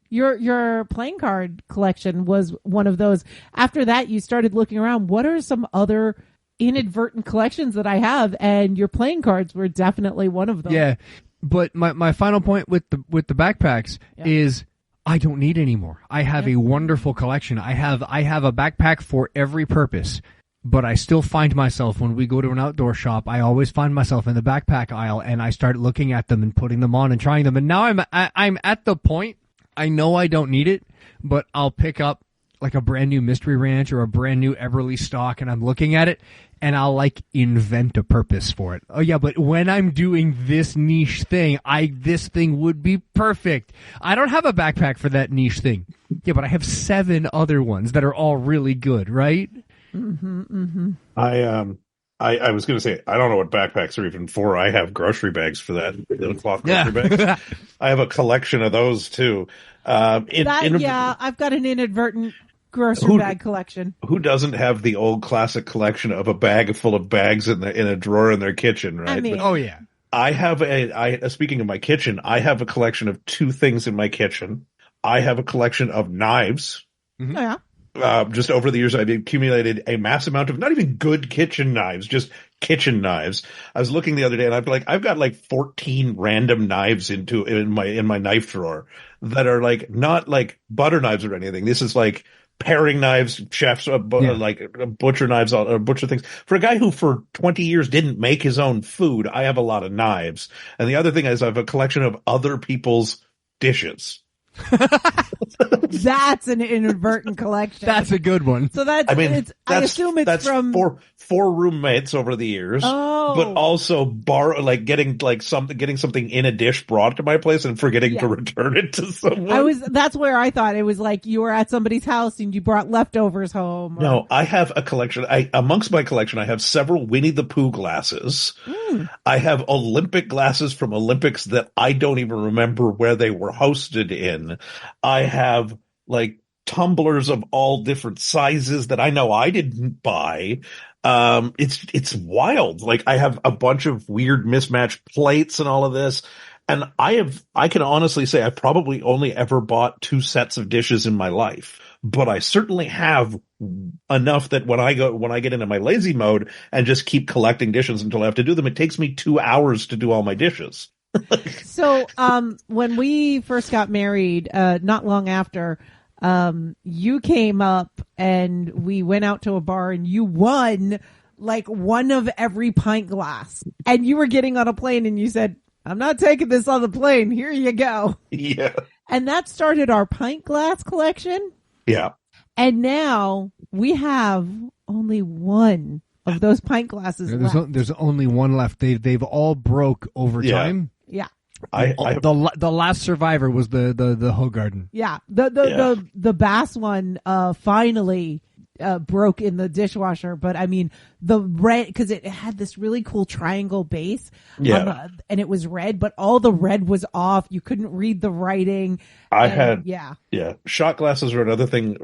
Your playing card collection was one of those. After that, you started looking around. What are some other inadvertent collections that I have? And your playing cards were definitely one of them. Yeah, but my final point with the backpacks is I don't need any more. I have a wonderful collection. I have a backpack for every purpose. But I still find myself, when we go to an outdoor shop, I always find myself in the backpack aisle, and I start looking at them and putting them on and trying them. And now I'm at the point, I know I don't need it, but I'll pick up like a brand new Mystery Ranch or a brand new Everly stock, and I'm looking at it, and I'll invent a purpose for it. Oh yeah, but when I'm doing this niche thing, this thing would be perfect. I don't have a backpack for that niche thing. Yeah, but I have 7 other ones that are all really good, right? Mm-hmm, mm-hmm. I was going to say, I don't know what backpacks are even for. I have grocery bags for that. Little cloth grocery bags. I have a collection of those too. I've got an inadvertent grocery bag collection. Who doesn't have the old classic collection of a bag full of bags in a drawer in their kitchen, right? I mean, Oh yeah. I have speaking of my kitchen, I have a collection of two things in my kitchen. I have a collection of knives. oh, yeah. Just over the years, I've accumulated a mass amount of not even good kitchen knives, just kitchen knives. I was looking the other day, and I've got like 14 random knives in my knife drawer that are like not like butter knives or anything. This is like paring knives, chefs, like butcher knives, butcher things. For a guy who for 20 years didn't make his own food, I have a lot of knives. And the other thing is I have a collection of other people's dishes. That's an inadvertent collection. That's a good one. So I assume it's from four roommates over the years. Oh. But also getting something in a dish brought to my place and forgetting to return it to someone. That's where I thought it was like you were at somebody's house and you brought leftovers home. No, I have a collection. Amongst my collection, I have several Winnie the Pooh glasses. I have Olympic glasses from Olympics that I don't even remember where they were hosted in. I have like tumblers of all different sizes that I know I didn't buy. It's wild. Like I have a bunch of weird mismatched plates and all of this. And I can honestly say I probably only ever bought 2 sets of dishes in my life, but I certainly have enough that when I get into my lazy mode and just keep collecting dishes until I have to do them, it takes me 2 hours to do all my dishes. So, when we first got married, not long after, you came up and we went out to a bar and you won like one of every pint glass, and you were getting on a plane and you said, "I'm not taking this on the plane. Here you go." Yeah. And that started our pint glass collection. Yeah. And now we have only one of those pint glasses left. There's only one left. They've all broke over time. Yeah. The last survivor was the Hogarden. Yeah. The Bass one finally broke in the dishwasher, but I mean the red, because it had this really cool triangle base, and it was red, but all the red was off. You couldn't read the writing. Shot glasses were another thing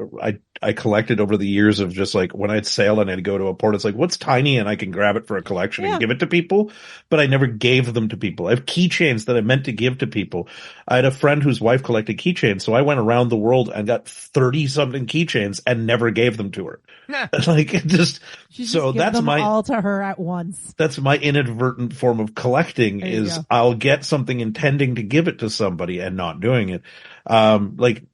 I collected over the years of just like when I'd sail and I'd go to a port, it's like, what's tiny and I can grab it for a collection and give it to people, but I never gave them to people. I have keychains that I meant to give to people. I had a friend whose wife collected keychains, so I went around the world and got 30-something keychains and never gave them to her. Like it just so that's them my all to her at once. That's my inadvertent form of collecting is I'll get something intending to give it to somebody and not doing it. Like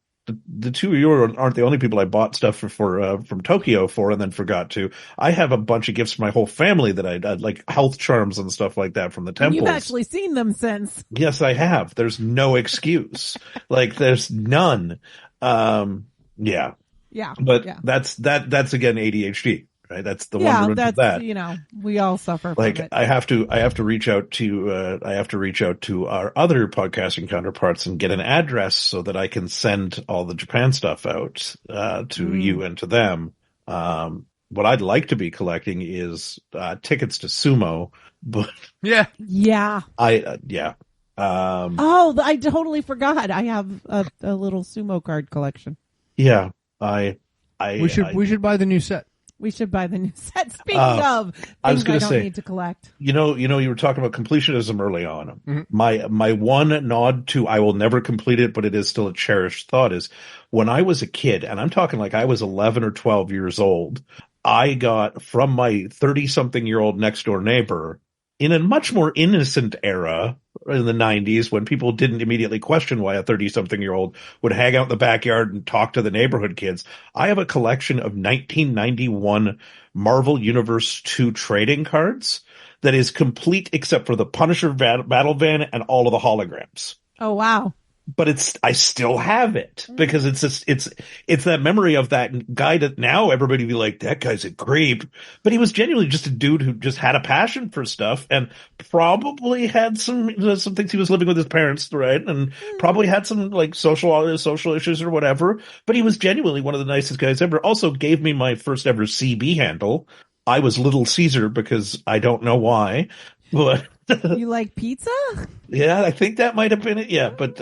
the two of you aren't the only people I bought stuff for from Tokyo for and then forgot to. I have a bunch of gifts for my whole family that I like health charms and stuff like that from the temples. You've actually seen them since. Yes, I have. There's no excuse. Like there's none. Yeah. But that's again ADHD. Right, that's the wonderment of that. You know, we all suffer like from it. I have to reach out to our other podcasting counterparts and get an address so that I can send all the Japan stuff out to you and to them. What I'd like to be collecting is tickets to sumo, but I totally forgot. I have a little sumo card collection. Yeah, we should buy the new set. We should buy the new set. Speaking of things I don't need to collect. You were talking about completionism early on. Mm-hmm. My one nod to I will never complete it, but it is still a cherished thought is when I was a kid, and I'm talking like I was 11 or 12 years old, I got from my 30-something-year-old next door neighbor in a much more innocent era in the 90s when people didn't immediately question why a 30-something-year-old would hang out in the backyard and talk to the neighborhood kids. I have a collection of 1991 Marvel Universe 2 trading cards that is complete except for the Punisher battle van and all of the holograms. Oh, wow. But I still have it because it's that memory of that guy that now everybody be like, that guy's a creep. But he was genuinely just a dude who just had a passion for stuff and probably had some things he was living with his parents, right? And probably had some like social issues or whatever. But he was genuinely one of the nicest guys ever. Also gave me my first ever CB handle. I was Little Caesar because I don't know why, but. You like pizza? Yeah, I think that might have been it. Yeah, but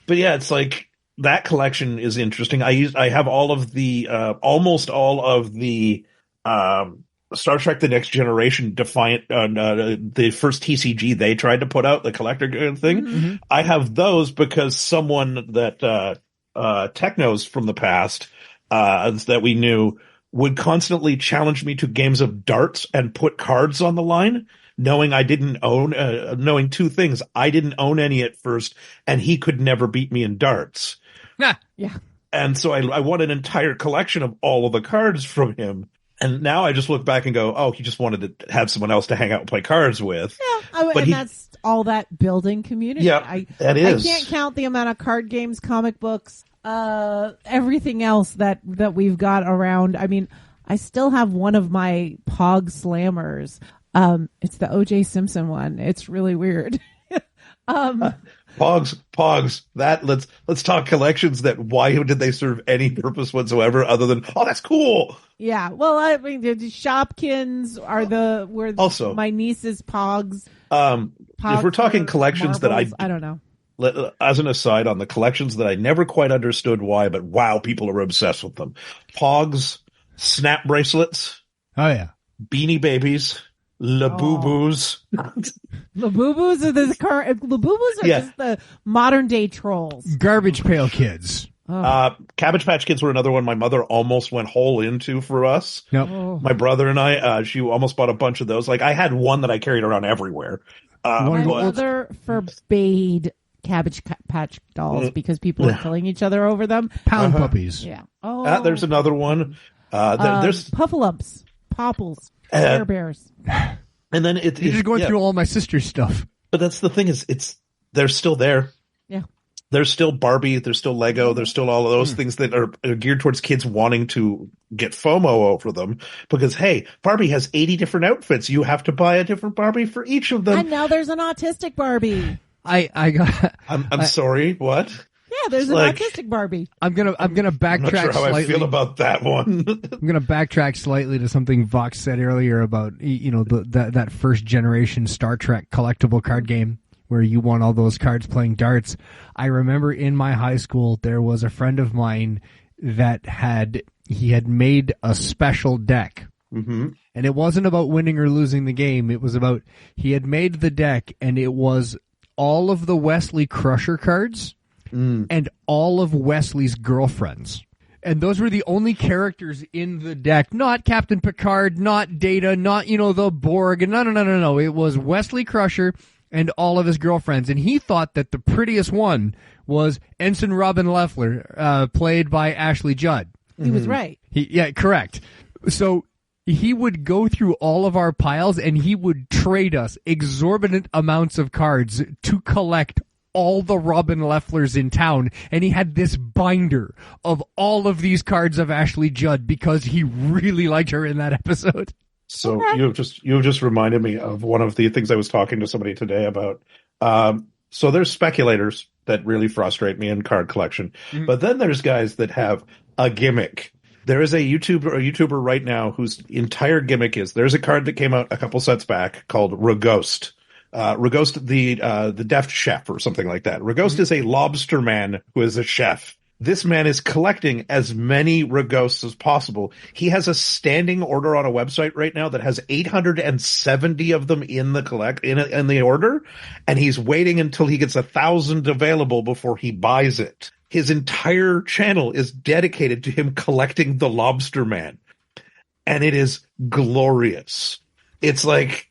yeah, it's like that collection is interesting. I have all of the almost all of the Star Trek: The Next Generation Defiant, the first TCG they tried to put out, the collector thing. Mm-hmm. I have those because someone that Technos from the past that we knew would constantly challenge me to games of darts and put cards on the line, knowing I didn't own, knowing two things. I didn't own any at first, and he could never beat me in darts. Yeah. And so I won an entire collection of all of the cards from him. And now I just look back and go, oh, he just wanted to have someone else to hang out and play cards with. Yeah, But and that's all that building community. Yeah, that is. I can't count the amount of card games, comic books, everything else that we've got around. I mean, I still have one of my Pog Slammers. It's the O.J. Simpson one. It's really weird. Pogs. That let's talk collections. That why did they serve any purpose whatsoever other than that's cool? Yeah. Well, I mean, the Shopkins were also my niece's Pogs. If we're talking collections marbles, that I don't know. As an aside, on the collections that I never quite understood why, but wow, people are obsessed with them. Pogs, snap bracelets. Oh yeah. Beanie Babies. Labubu's. Labubu's are the current. Labubu's are just the modern day trolls. Garbage Pail Kids. Cabbage Patch Kids were another one my mother almost went whole into for us. Yep. My brother and I, she almost bought a bunch of those. Like I had one that I carried around everywhere. My mother forbade Cabbage Patch dolls because people were killing each other over them. Pound puppies. Yeah. Oh. There's another one. There's Puffalumps, Popples, Care Bears. And then you're just going through all my sister's stuff. But that's the thing is, they're still there. Yeah. There's still Barbie. There's still Lego. There's still all of those things that are geared towards kids wanting to get FOMO over them because, hey, Barbie has 80 different outfits. You have to buy a different Barbie for each of them. And now there's an autistic Barbie. I'm sorry. What? Yeah, there's an autistic Barbie. I'm gonna backtrack. I'm not sure how slightly. I feel about that one. I'm gonna backtrack slightly to something Vox said earlier about that first generation Star Trek collectible card game where you won all those cards playing darts. I remember in my high school there was a friend of mine that had made a special deck. Mm-hmm. And it wasn't about winning or losing the game. It was about he had made the deck and it was all of the Wesley Crusher cards and all of Wesley's girlfriends. And those were the only characters in the deck. Not Captain Picard, not Data, not, the Borg. No. It was Wesley Crusher and all of his girlfriends. And he thought that the prettiest one was Ensign Robin Leffler, played by Ashley Judd. He was right. Yeah, correct. So he would go through all of our piles and he would trade us exorbitant amounts of cards to collect all the Robin Lefflers in town. And he had this binder of all of these cards of Ashley Judd because he really liked her in that episode. So you've just reminded me of one of the things I was talking to somebody today about. So there's speculators that really frustrate me in card collection, but then there's guys that have a gimmick. There is a YouTuber right now whose entire gimmick is there's a card that came out a couple sets back called Ragost. Ragost, the Deft Chef or something like that. Ragost is a lobster man who is a chef. This man is collecting as many Ragosts as possible. He has a standing order on a website right now that has 870 of them in the order, and he's waiting until he gets 1,000 available before he buys it. His entire channel is dedicated to him collecting the Lobster Man, and it is glorious. It's like,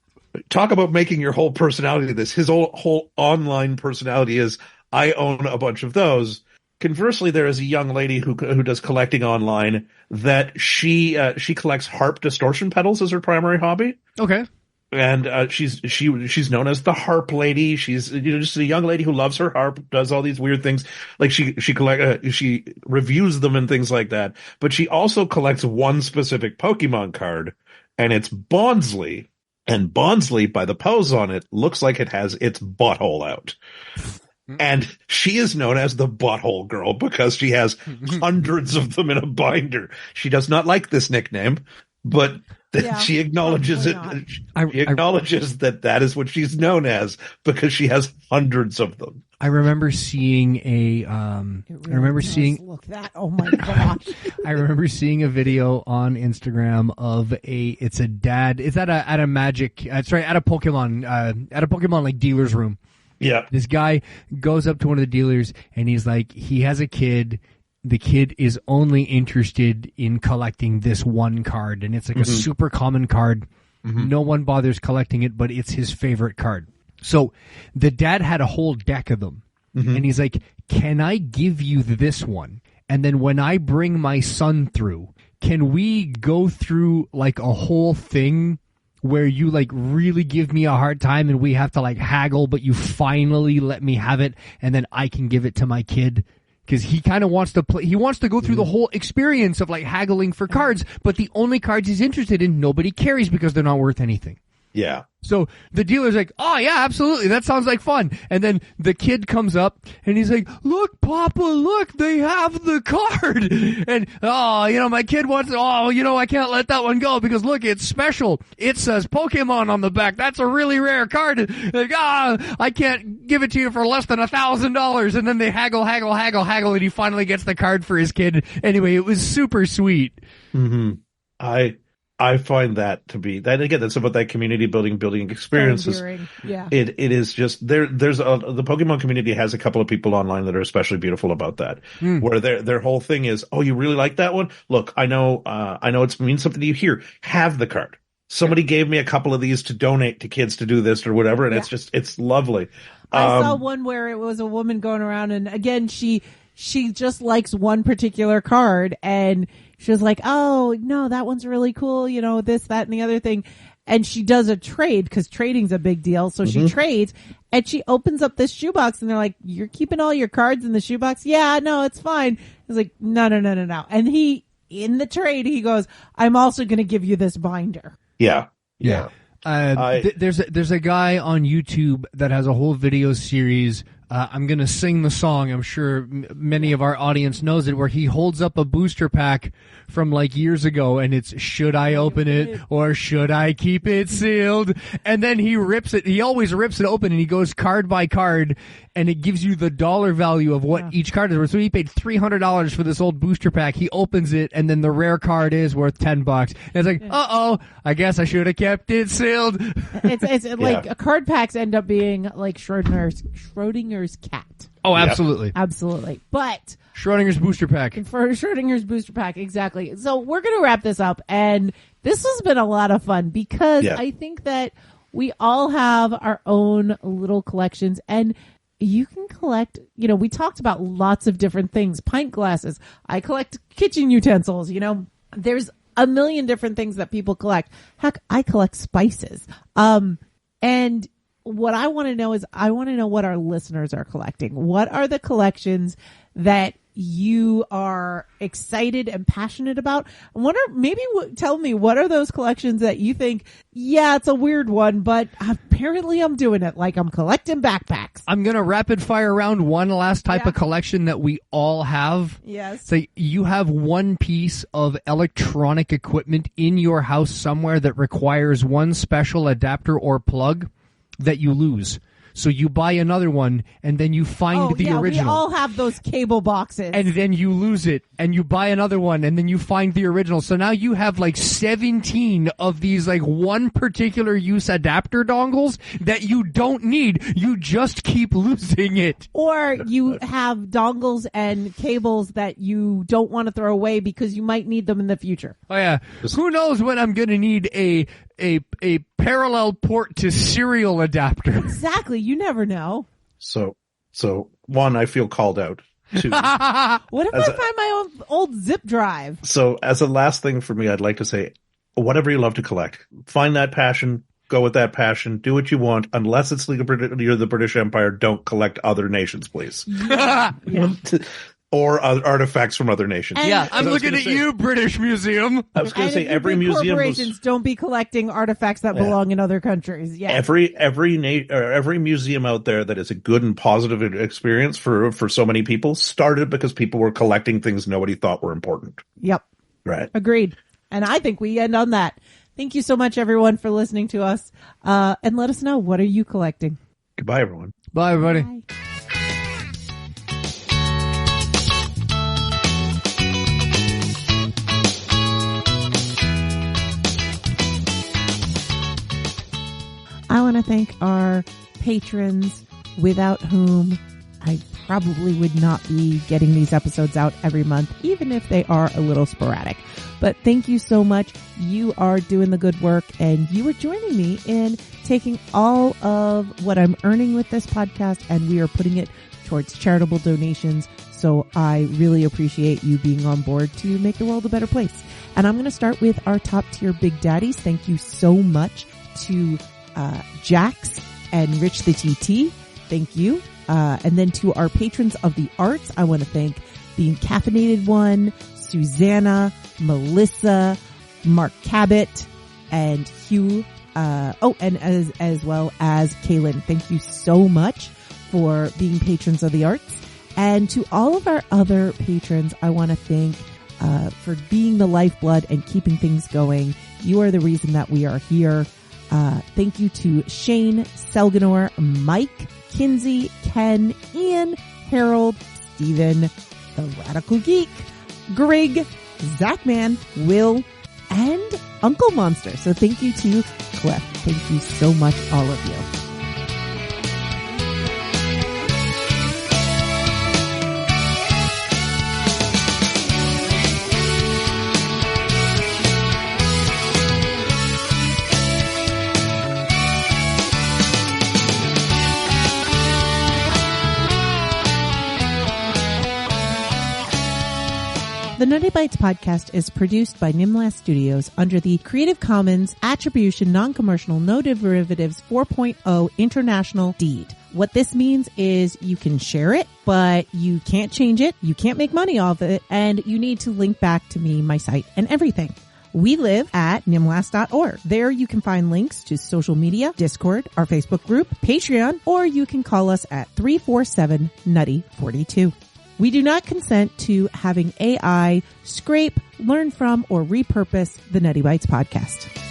talk about making your whole personality this. His whole online personality is, I own a bunch of those. Conversely, there is a young lady who does collecting online that she collects harp distortion pedals as her primary hobby. Okay. And she's known as the harp lady. She's just a young lady who loves her harp, does all these weird things. Like she reviews them and things like that. But she also collects one specific Pokemon card, and it's Bonsly. And Bonsly, by the pose on it, looks like it has its butthole out. And she is known as the Butthole Girl because she has hundreds of them in a binder. She does not like this nickname, but Yeah, she acknowledges it. probably not. She acknowledges that is what she's known as because she has hundreds of them. I remember seeing a Look that. Oh my gosh. I remember seeing a video on Instagram of it's a dad. It's at a Magic. Sorry, at a Pokemon like dealer's room. Yeah. This guy goes up to one of the dealers and he's like, he has a kid. The kid is only interested in collecting this one card, and it's like a super common card. No one bothers collecting it, but it's his favorite card. So the dad had a whole deck of them, and he's like, can I give you this one? And then when I bring my son through, can we go through like a whole thing where you like really give me a hard time and we have to like haggle, but you finally let me have it, and then I can give it to my kid? Because he kind of wants to play, he wants to go through the whole experience of like haggling for cards, but the only cards he's interested in, nobody carries because they're not worth anything. Yeah. So the dealer's like, oh yeah, absolutely, that sounds like fun. And then the kid comes up and he's like, look, Papa, look, they have the card. And, my kid wants, I can't let that one go because look, it's special. It says Pokemon on the back. That's a really rare card. Like, I can't give it to you for less than $1,000. And then they haggle, and he finally gets the card for his kid. Anyway, it was super sweet. Mm-hmm. I find that to be that again. That's about that community building experiences. Yeah, it is just there's the Pokemon community has a couple of people online that are especially beautiful about that. Where their whole thing is, oh, you really like that one? Look, I know it means something to you. Here, have the card. Somebody gave me a couple of these to donate to kids to do this or whatever, and it's lovely. I saw one where it was a woman going around, and again, she just likes one particular card, and she was like, oh, no, that one's really cool, this, that, and the other thing. And she does a trade, because trading's a big deal. So she trades, and she opens up this shoebox, and they're like, you're keeping all your cards in the shoebox? Yeah, no, it's fine. He's like, no. And in the trade, he goes, I'm also going to give you this binder. Yeah. There's a guy on YouTube that has a whole video series. I'm going to sing the song. I'm sure many of our audience knows it, where he holds up a booster pack from like years ago, and it's, should I open it or should I keep it sealed? And then he rips it. He always rips it open, and he goes card by card, and it gives you the dollar value of what each card is worth. So he paid $300 for this old booster pack. He opens it, and then the rare card is worth $10. And it's like, I guess I should have kept it sealed. It's like card packs end up being like Schrodinger's cat. Oh, absolutely. Absolutely. But Schrodinger's booster pack. For Schrodinger's booster pack, exactly. So we're going to wrap this up, and this has been a lot of fun because I think that we all have our own little collections, and you can collect, we talked about lots of different things. Pint glasses. I collect kitchen utensils, there's a million different things that people collect. Heck, I collect spices. And what I want to know is I want to know what our listeners are collecting. What are the collections that you are excited and passionate about? Tell me, what are those collections that you think, it's a weird one, but apparently I'm doing it, like I'm collecting backpacks. I'm going to rapid fire around one last type of collection that we all have. Yes. So you have one piece of electronic equipment in your house somewhere that requires one special adapter or plug that you lose. So you buy another one, and then you find the original. We all have those cable boxes. And then you lose it, and you buy another one, and then you find the original. So now you have like 17 of these like one particular use adapter dongles that you don't need. You just keep losing it. Or you have dongles and cables that you don't want to throw away because you might need them in the future. Oh yeah. Who knows when I'm going to need a parallel port to serial adapter. Exactly. You never know. So one, I feel called out. Two, what if I find my old zip drive? So as a last thing for me, I'd like to say, whatever you love to collect, find that passion, go with that passion, do what you want, unless it's you're the British Empire, don't collect other nations, please. Yeah. Or artifacts from other nations. I'm looking at you, British Museum. I was going to say every museum. Corporations don't be collecting artifacts that belong in other countries. Yeah. Every museum out there that is a good and positive experience for so many people started because people were collecting things nobody thought were important. Yep. Right. Agreed. And I think we end on that. Thank you so much, everyone, for listening to us. And let us know, what are you collecting? Goodbye, everyone. Bye, everybody. Bye. I want to thank our patrons, without whom I probably would not be getting these episodes out every month, even if they are a little sporadic. But thank you so much. You are doing the good work, and you are joining me in taking all of what I'm earning with this podcast, and we are putting it towards charitable donations. So I really appreciate you being on board to make the world a better place. And I'm going to start with our top tier big daddies. Thank you so much to Jax and Rich the TT. Thank you. And then to our patrons of the arts, I want to thank the Encaffeinated One, Susanna, Melissa, Mark Cabot, and Hugh. And as well as Kaylin. Thank you so much for being patrons of the arts. And to all of our other patrons, I want to thank for being the lifeblood and keeping things going. You are the reason that we are here. Thank you to Shane, Selganor, Mike, Kinsey, Ken, Ian, Harold, Steven, the Radical Geek, Greg, Zachman, Will, and Uncle Monster. So thank you to Cliff. Thank you so much, all of you. The Nutty Bites podcast is produced by Nimlast Studios under the Creative Commons Attribution Non-Commercial No Derivatives 4.0 International Deed. What this means is you can share it, but you can't change it, you can't make money off it, and you need to link back to me, my site, and everything. We live at nimlast.org. There you can find links to social media, Discord, our Facebook group, Patreon, or you can call us at 347-NUTTY-42. We do not consent to having AI scrape, learn from, or repurpose the Nutty Bites podcast.